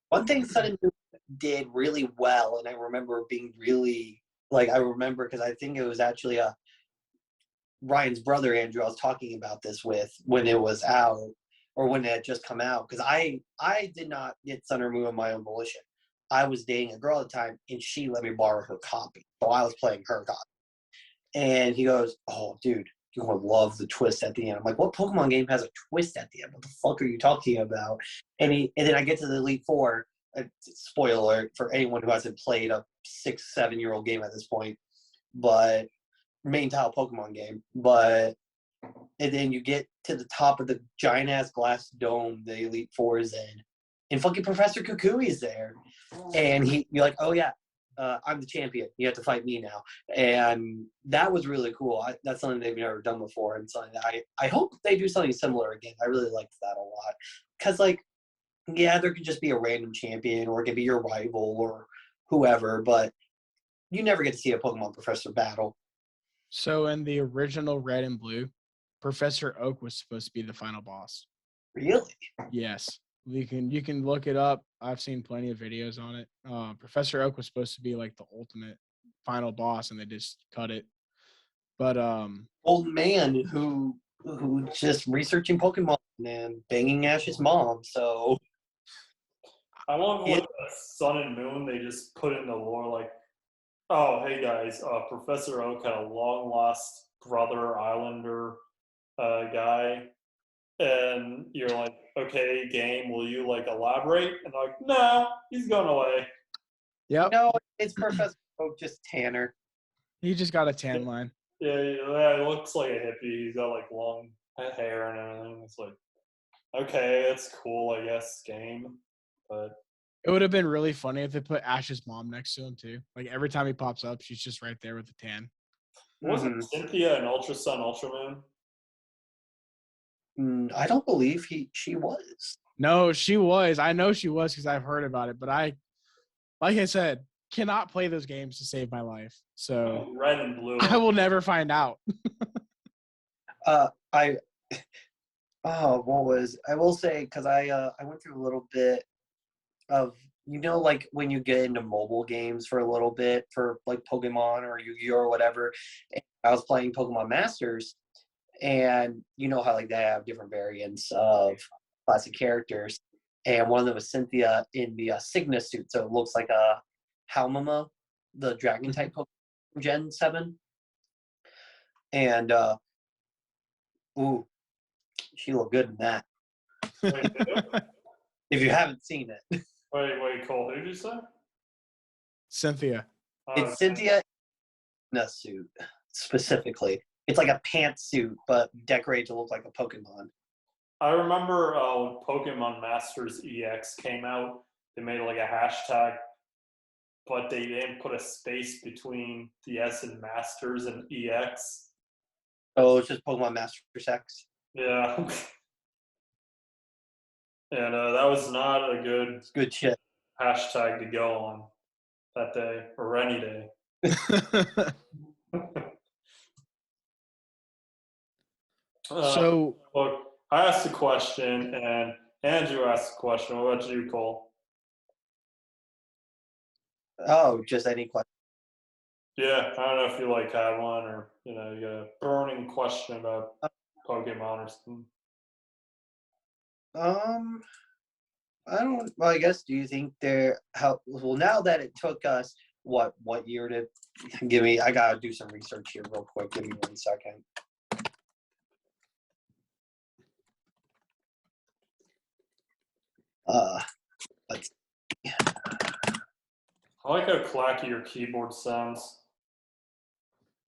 One thing Sudden Moon did really well, and I remember being really I remember because I think it was actually Ryan's brother Andrew I was talking about this with when it was out or when it had just come out, because I did not get Sun or Moon on my own volition. I was dating a girl at the time, and she let me borrow her copy, so I was playing her copy. And he goes, "Oh, dude, you're gonna love the twist at the end." I'm like, "What Pokemon game has a twist at the end? What the fuck are you talking about?" And then I get to the Elite Four. Spoiler alert for anyone who hasn't played a 6-7-year-old game at this point, but main tile Pokemon game. And then you get to the top of the giant ass glass dome the Elite Four is in, and fucking Professor Kukui is there, and you're like, "Oh yeah, I'm the champion. You have to fight me now." And that was really cool. That's something they've never done before, and something that I hope they do something similar again. I really liked that a lot, because yeah, there could just be a random champion, or it could be your rival or whoever, but you never get to see a Pokemon Professor battle. So in the original Red and Blue, Professor Oak was supposed to be the final boss. Really? Yes. You can look it up. I've seen plenty of videos on it. Professor Oak was supposed to be like the ultimate final boss, and they just cut it. But Old man who just researching Pokemon and banging Ash's mom. So I love with the Sun and Moon, they just put in the lore like, oh, hey guys, Professor Oak had a long lost brother Islander guy, and you're like, okay, game, will you like elaborate? And they're like, nah, he's gone away. yep, no, it's Professor Oak, just Tanner. he just got a tan line. Yeah, it looks like a hippie. He's got like long hair and everything. It's like, okay, that's cool, I guess, game. But It would have been really funny if they put Ash's mom next to him too. Like every time he pops up, she's just right there with the tan. wasn't Cynthia an Ultra Sun, Ultra Moon? I don't believe she was. No, she was. I know she was because I've heard about it. But like I said, cannot play those games to save my life. So Red and Blue. I will never find out. I will say, because I went through a little bit of, like when you get into mobile games for a little bit for like Pokemon or Yu-Gi-Oh or whatever. And I was playing Pokemon Masters, and you know how like they have different variants of classic characters, and one of them was Cynthia in the Signa suit, so it looks like a Halmama, the Dragon type Pokemon from Gen 7, and ooh, she looked good in that. Wait, If you haven't seen it, wait, Cole, who did you say? Cynthia. it's Cynthia in a suit specifically. It's like a pantsuit, but decorated to look like a Pokemon. I remember when Pokemon Masters EX came out, they made like a hashtag, but they didn't put a space between the S and Masters and EX. Oh, it's just Pokemon Master Sex. Yeah. And that was not a Good shit. hashtag to go on that day or any day. So Look, I asked a question and Andrew asked a question. What about you, Cole? Oh, just any question. Yeah, I don't know if you like have one or you got a burning question about Pokemon or something. I don't. Well, I guess. Do you think now that it took us what year to give me? I gotta do some research here real quick. Give me 1 second. Let's. I like how clacky your keyboard sounds.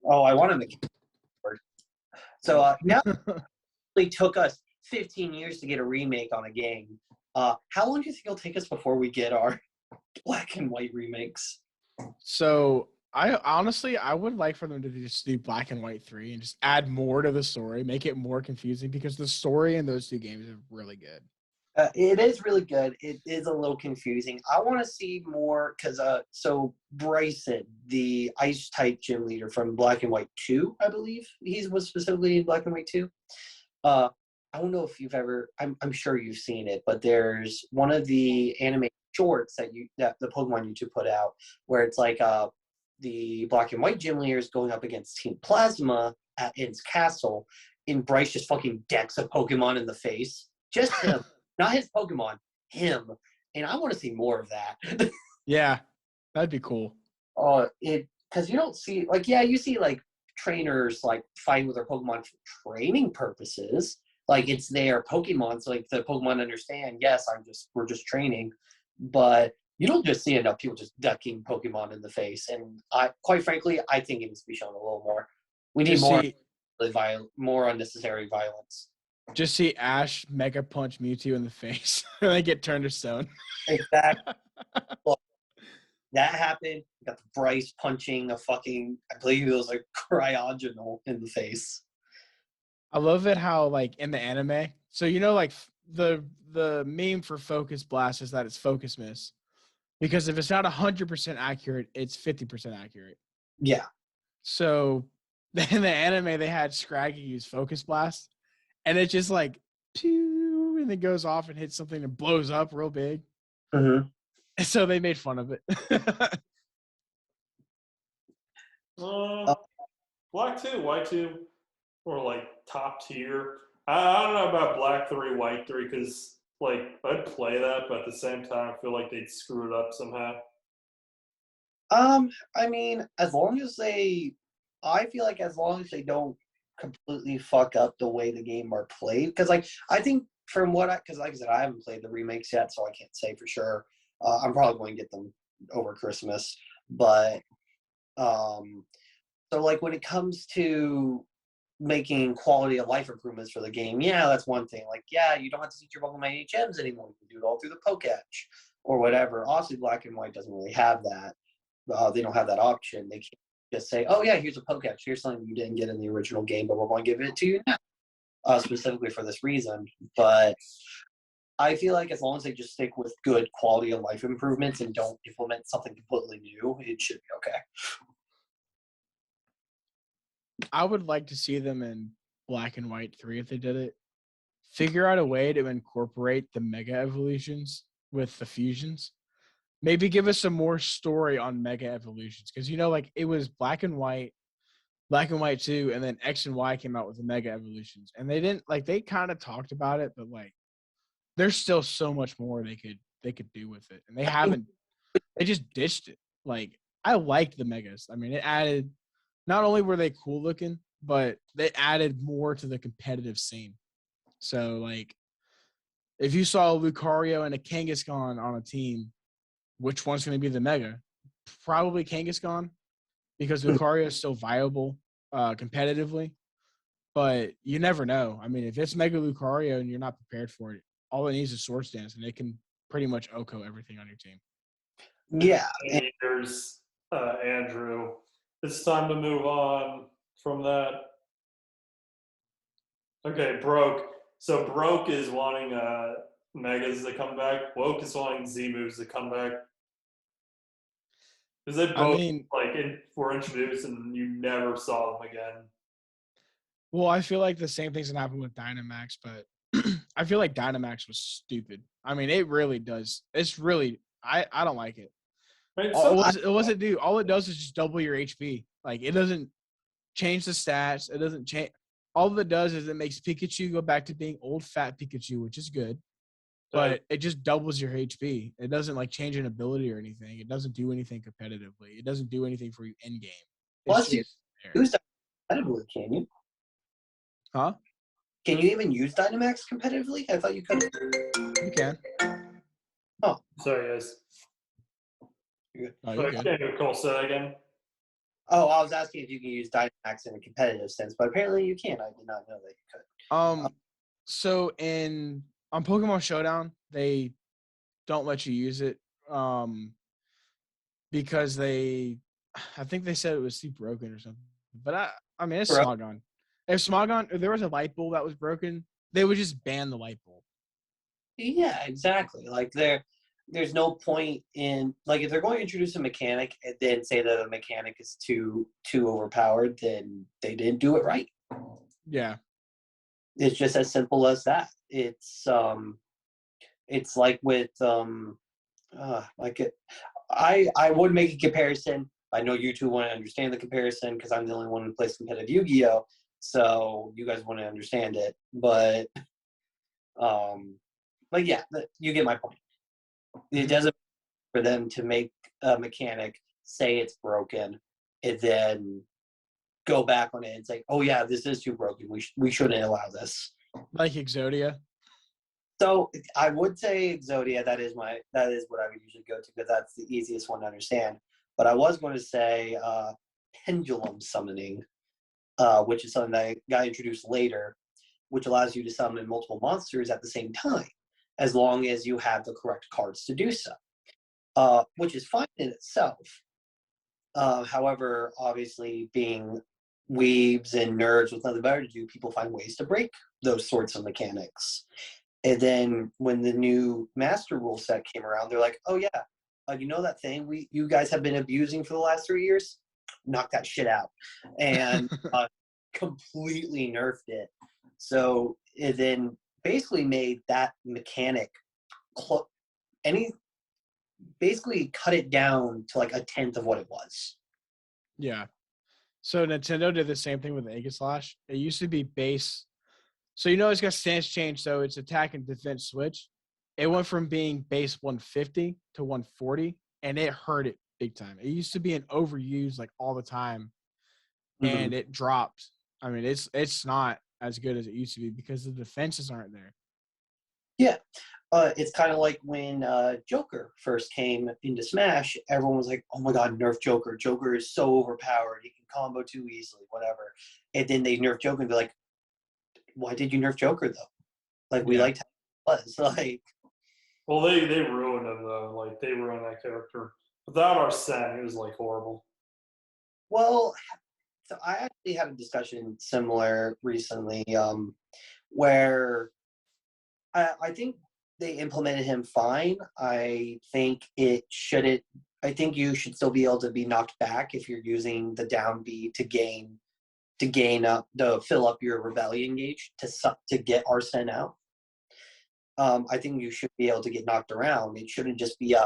Oh, I wanted the keyboard. So now it took us 15 years to get a remake on a game. How long do you think it'll take us before we get our Black and White remakes. So I honestly I would like for them to just do Black and White 3 and just add more to the story, make it more confusing because the story in those two games is really good. It is really good. It is a little confusing. I want to see more because so Bryson, the ice type gym leader from Black and White 2, I believe he was specifically in Black and White 2. I don't know if you've ever. I'm sure you've seen it, but there's one of the anime shorts that the Pokemon YouTube put out where it's like the Black and White gym leader is going up against Team Plasma at its castle, and Bryce just fucking decks a Pokemon in the face. Just him. Not his Pokemon, him. And I want to see more of that. Yeah, that'd be cool. Because you don't see, like, yeah, you see, like, trainers, like, fighting with their Pokemon for training purposes. Like, it's their Pokemon, so, like, the Pokemon understand, yes, we're just training. But you don't just see enough people just ducking Pokemon in the face. And quite frankly, I think it needs to be shown a little more. We need more unnecessary violence. Just see Ash mega punch Mewtwo in the face and they get turned to stone. Exactly. Well, that happened. You got the Bryce punching a fucking, I believe it was like cryogonal in the face. I love it how like in the anime. So like the meme for Focus Blast is that it's Focus Miss. Because if it's not 100% accurate, it's 50% accurate. Yeah. So in the anime they had Scraggy use Focus Blast. And it just like, pew, and it goes off and hits something and blows up real big. Mm-hmm. And so they made fun of it. Black 2, White 2, or like top tier. I don't know about Black 3, White 3, because like I'd play that, but at the same time, I feel like they'd screw it up somehow. I mean, I feel like as long as they don't completely fuck up the way the game are played, because like I think because like I said, I haven't played the remakes yet, so I can't say for sure. I'm probably going to get them over Christmas, but so like when it comes to making quality of life improvements for the game, yeah, that's one thing. Like, yeah, you don't have to teach your Pokemon HMs anymore. You can do it all through the Poketch or whatever. Obviously, Black and White doesn't really have that. They don't have that option. They can't just say, oh, yeah, here's a Poketch. Here's something you didn't get in the original game, but we're going to give it to you now, specifically for this reason. But I feel like as long as they just stick with good quality of life improvements and don't implement something completely new, it should be okay. I would like to see them in Black and White 3 if they did it. Figure out a way to incorporate the Mega Evolutions with the fusions. Maybe give us some more story on Mega Evolutions. Because, like it was Black and White 2, and then X and Y came out with the Mega Evolutions. And they didn't, like, they kind of talked about it, but, like, there's still so much more they could do with it. And they just ditched it. Like, I liked the Megas. I mean, it added, not only were they cool looking, but they added more to the competitive scene. So, like, if you saw a Lucario and a Kangaskhan on a team, which one's going to be the Mega? Probably Kangaskhan, because Lucario is still viable competitively. But you never know. I mean, if it's Mega Lucario and you're not prepared for it, all it needs is Swords Dance, and it can pretty much OHKO everything on your team. Yeah. Here's Andrew. It's time to move on from that. Okay, Broke. So Broke is wanting Megas to come back. Woke is wanting Z moves to come back. Because they both were introduced and you never saw them again. Well, I feel like the same thing's gonna happen with Dynamax, but I feel like Dynamax was stupid. I mean, it really does. It's really I don't like it. Right, All it does is just double your HP. Like, it doesn't change the stats. It doesn't change. All it does is it makes Pikachu go back to being old fat Pikachu, which is good. But it just doubles your HP. It doesn't like change an ability or anything. It doesn't do anything competitively. It doesn't do anything for you in game. Plus, you use that competitively, can you? Huh? Can you even use Dynamax competitively? I thought you could. You can. Oh, sorry, guys. You're good. Cole, say that again. Oh, I was asking if you can use Dynamax in a competitive sense, but apparently you can. I did not know that you could. So on Pokemon Showdown, they don't let you use it because I think they said it was too broken or something. But I mean, it's Bro. Smogon. If there was a light bulb that was broken, they would just ban the light bulb. Yeah, exactly. Like there's no point in like if they're going to introduce a mechanic and then say that a mechanic is too overpowered, then they didn't do it right. Yeah. It's just as simple as that. It's like with I would make a comparison. I know you two want to understand the comparison because I'm the only one who plays competitive Yu-Gi-Oh, so you guys want to understand it. But yeah, you get my point. It doesn't for them to make a mechanic say it's broken and then go back on it and say, "Oh yeah, this is too broken. We shouldn't allow this." Like Exodia. So I would say Exodia. That is what I would usually go to because that's the easiest one to understand. But I was going to say Pendulum Summoning, which is something that got introduced later, which allows you to summon multiple monsters at the same time, as long as you have the correct cards to do so, which is fine in itself. However, obviously, being weebs and nerds with nothing better to do, people find ways to break those sorts of mechanics. And then when the new master rule set came around, they're like, "Oh yeah, you know that thing you guys have been abusing for the last 3 years? Knock that shit out," and completely nerfed it. So it then basically made that mechanic basically cut it down to like a tenth of what it was. Yeah. So Nintendo did the same thing with Aegis Slash. It used to be base. So it's got stance change, so it's attack and defense switch. It went from being base 150 to 140, and it hurt it big time. It used to be an overused like all the time, and it dropped. I mean, it's not as good as it used to be because the defenses aren't there. Yeah. It's kind of like when Joker first came into Smash, everyone was like, "Oh my god, nerf Joker. Joker is so overpowered. He can combo too easily, whatever." And then they nerf Joker and be like, "Why did you nerf Joker, though? Like, we liked how it was." Like, well, they ruined him, though. Like, they ruined that character. Without Arsene, he was, like, horrible. well, so I actually had a discussion similar recently where I think they implemented him fine. I think you should still be able to be knocked back if you're using the down B to fill up your rebellion gauge to get Arsene out. I think you should be able to get knocked around. It shouldn't just be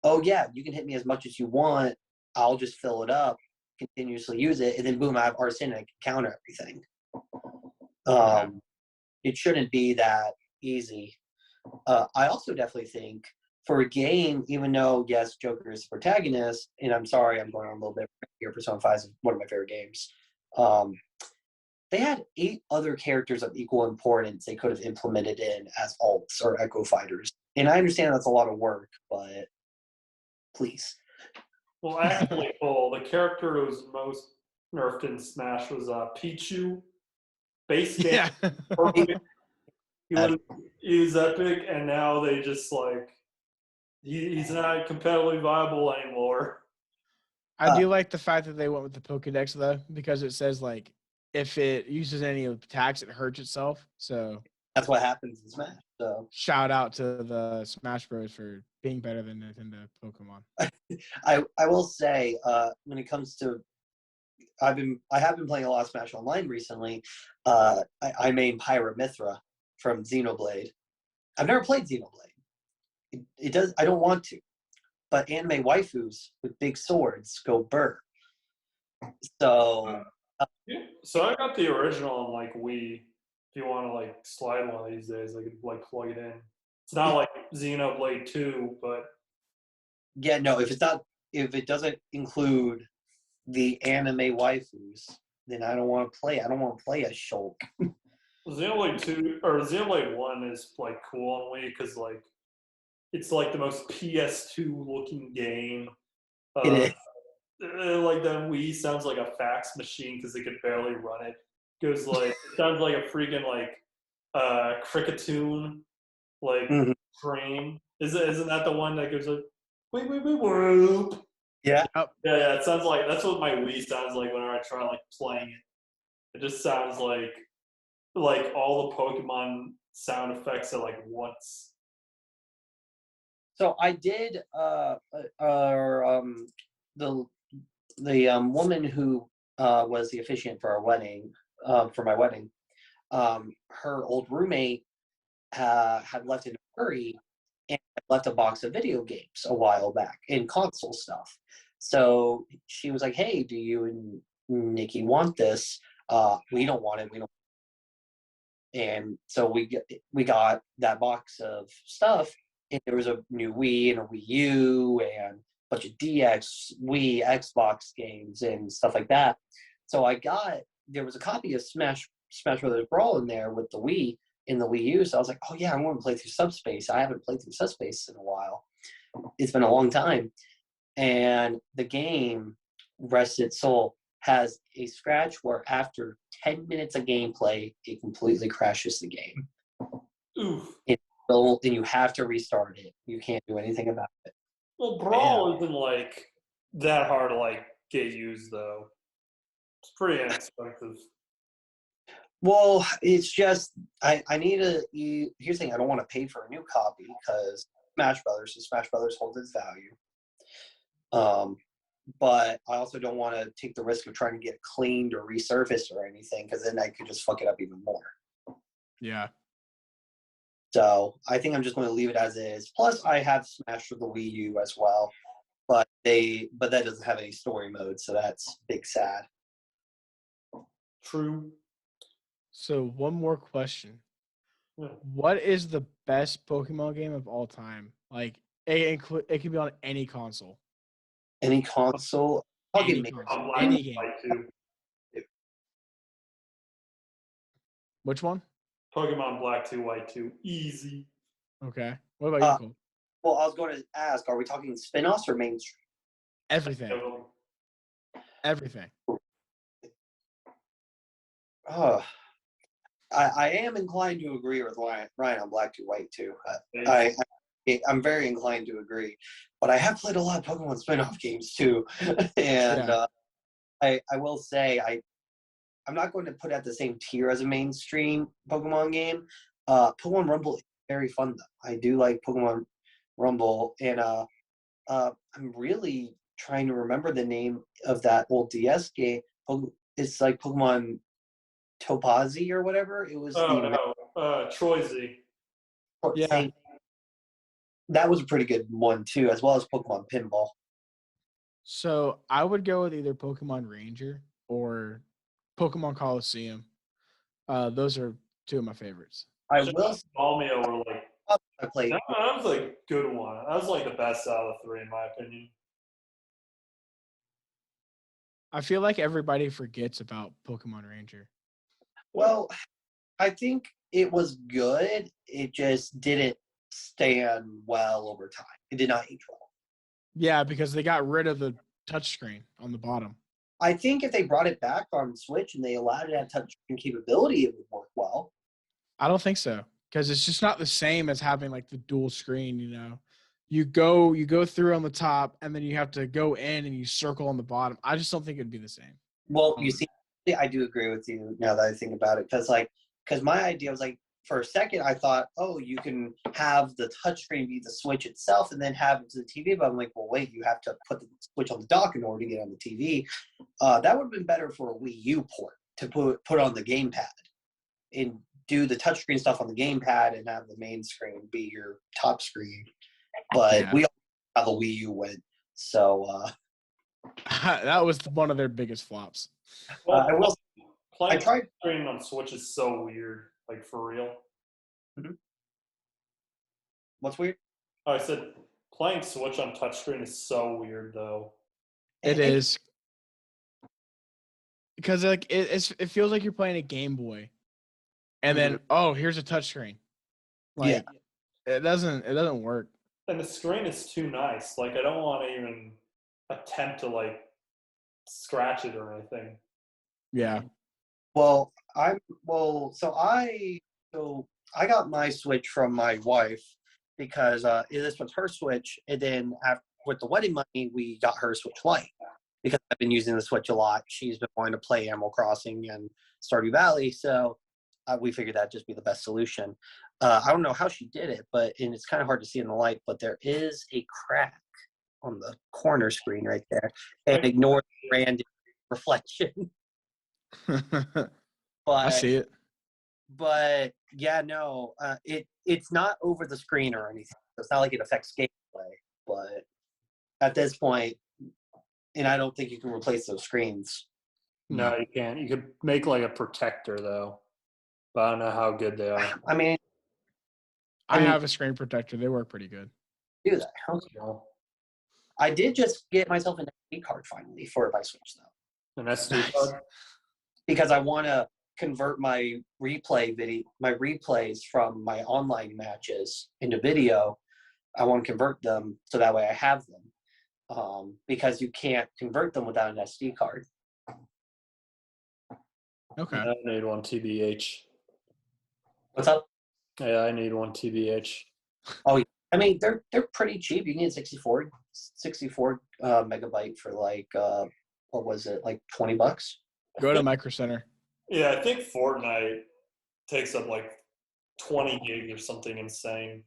oh yeah, you can hit me as much as you want. I'll just fill it up, continuously use it, and then boom, I have Arsene and I can counter everything. It shouldn't be that easy. I also definitely think for a game, even though, yes, Joker is the protagonist, and I'm sorry, I'm going on a little bit here, Persona 5 is one of my favorite games. They had 8 other characters of equal importance they could have implemented in as alts or echo fighters. And I understand that's a lot of work, but please. Well, actually, the character who was most nerfed in Smash was Pichu. Base game, perfect. He was epic, and now they just like he's not competitively viable anymore. I do like the fact that they went with the Pokedex though, because it says like if it uses any of the attacks, it hurts itself. So that's what happens in Smash. So shout out to the Smash Bros for being better than Nintendo Pokemon. I will say when it comes to I have been playing a lot of Smash Online recently. I main Pyra Mithra from Xenoblade. I've never played Xenoblade. It does. I don't want to, but anime waifus with big swords go burr. So. So I got the original on like Wii. If you want to like slide one of these days, I could like plug it in. It's not like Xenoblade 2, but yeah, no. If it doesn't include the anime waifus, then I don't want to play. I don't want to play as Shulk. Xenoblade 2 or Xenoblade 1 is like cool on Wii because like it's like the most PS2 looking game. It is. Like the Wii sounds like a fax machine because they could barely run it. Goes like it sounds like a freaking like Cricketune like frame. Isn't that the one that goes like whoop. Yeah. Yeah, it sounds like that's what my Wii sounds like whenever I try like playing it. It just sounds like all the Pokemon sound effects at like once. So I did the woman who was the officiant for our wedding, for my wedding, her old roommate had left in a hurry and had left a box of video games a while back and console stuff. So she was like, "Hey, do you and Nikki want this? We don't want it. We don't." And so we got that box of stuff, and there was a new Wii and a Wii U and a bunch of DX, Wii, Xbox games and stuff like that. So there was a copy of Smash Brothers Brawl in there with the Wii in the Wii U. So I was like, oh yeah, I want to play through Subspace. I haven't played through Subspace in a while. It's been a long time. And the game, rest its soul, has a scratch where after 10 minutes of gameplay, it completely crashes the game. Oof. And you have to restart it. You can't do anything about it. Well, Brawl isn't like that hard to like get used though. It's pretty inexpensive. Well, it's just I need here's the thing, I don't want to pay for a new copy because Smash Brothers holds its value. But I also don't want to take the risk of trying to get it cleaned or resurfaced or anything because then I could just fuck it up even more. Yeah. So I think I'm just going to leave it as is. Plus, I have Smash for the Wii U as well, but that doesn't have any story mode, so that's big sad. True. So one more question. Yeah. What is the best Pokemon game of all time? Like it can be on any console. Any console? Any game. Which one? Pokemon Black 2, White 2. Easy. Okay. What about you, Cole? Well, I was going to ask, are we talking spin-offs or mainstream? Everything. Everything. Oh, I am inclined to agree with Ryan on Black 2, White 2. I'm very inclined to agree. But I have played a lot of Pokemon spin-off games too. And I will say I'm not going to put it at the same tier as a mainstream Pokemon game. Pokemon Rumble is very fun though. I do like Pokemon Rumble, and I'm really trying to remember the name of that old DS game. It's like Pokemon Topazi or whatever. It was Troyzy. Yeah. That was a pretty good one too, as well as Pokemon Pinball. So I would go with either Pokemon Ranger or Pokemon Coliseum. Those are two of my favorites. I will call me over like I played. That was a good one. That was like the best out of the three in my opinion. I feel like everybody forgets about Pokemon Ranger. Well, I think it was good. It just didn't stand well over time. It did not age well. Yeah, because they got rid of the touchscreen on the bottom. I think if they brought it back on Switch and they allowed it to have touchscreen capability, it would work well. I don't think so, because it's just not the same as having like the dual screen. You know, you go through on the top, and then you have to go in and you circle on the bottom. I just don't think it'd be the same. Well, you see, I do agree with you now that I think about it, because my idea was like, for a second I thought, oh, you can have the touchscreen be the Switch itself and then have it to the TV. But I'm like, well, wait, you have to put the Switch on the dock in order to get on the TV. That would have been better for a Wii U port to put on the gamepad and do the touchscreen stuff on the gamepad and have the main screen be your top screen. But we all have a Wii U win, so that was one of their biggest flops. Well, I tried screen on Switch is so weird. Like, for real. Mm-hmm. What's weird? Oh, I said playing Switch on touchscreen is so weird, though. It is. Because like it feels like you're playing a Game Boy. And then, here's a touchscreen. Like, it doesn't work. And the screen is too nice. Like, I don't want to even attempt to, like, scratch it or anything. Yeah. Well, I got my Switch from my wife because this was her Switch, and then with the wedding money, we got her a Switch Lite because I've been using the Switch a lot. She's been wanting to play Animal Crossing and Stardew Valley, so we figured that'd just be the best solution. I don't know how she did it, and it's kind of hard to see in the light, but there is a crack on the corner screen right there, and ignore the branded reflection. I see it. But yeah, no, it's not over the screen or anything. It's not like it affects gameplay, but at this point, and I don't think you can replace those screens. No, you can't. You could make like a protector though, but I don't know how good they are. I mean, I have a screen protector. They work pretty good. Do that. I did just get myself an SD card finally for my Switch though. An SD card? Because I want to convert my replays from my online matches into video. I want to convert them so that way I have them. Because you can't convert them without an SD card. Okay. I need one TBH. What's up? Yeah, I need one TBH. Oh, I mean, they're pretty cheap. You can get 64 megabyte for like what was it, like $20? Go to Micro Center. Yeah, I think Fortnite takes up like 20 gig or something insane.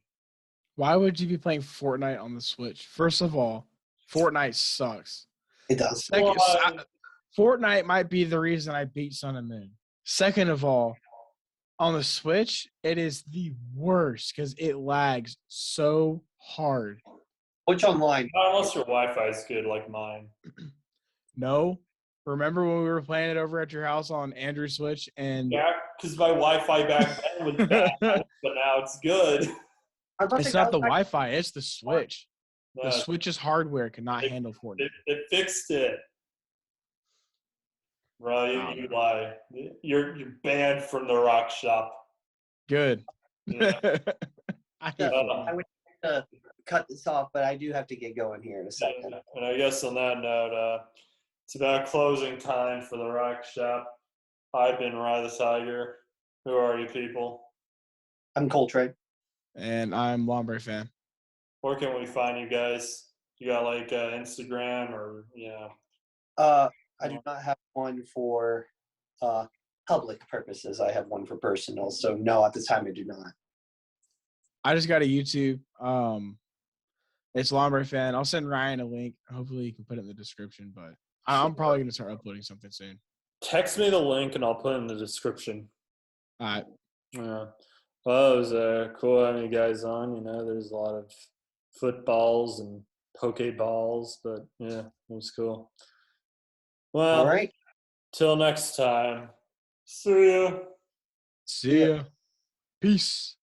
Why would you be playing Fortnite on the Switch? First of all, Fortnite sucks. It does. Second, Fortnite might be the reason I beat Sun and Moon. Second of all, on the Switch, it is the worst because it lags so hard. Which online? Not unless your Wi-Fi is good like mine. No. Remember when we were playing it over at your house on Andrew's Switch? And yeah, because my Wi-Fi back then was bad, but now it's good. It's not the Wi-Fi, it's the Switch. No, the Switch's hardware cannot handle Fortnite. It fixed it. Bro, you lie. You're banned from the rock shop. Good. Yeah. I would like to cut this off, but I do have to get going here in a second. And I guess on that note, it's about closing time for the rock shop. I've been Rye the Tiger. Who are you people? I'm Coltrane. And I'm Lombre fan. Where can we find you guys? You got like Instagram or I do not have one for public purposes. I have one for personal. So no, at this time I do not. I just got a YouTube. It's Lombre fan. I'll send Ryan a link. Hopefully you can put it in the description, but I'm probably going to start uploading something soon. Text me the link and I'll put it in the description. All right. Yeah. Well, it was cool having you guys on. You know, there's a lot of footballs and pokeballs, but yeah, it was cool. Well, all right. Till next time. See ya. See ya. Peace.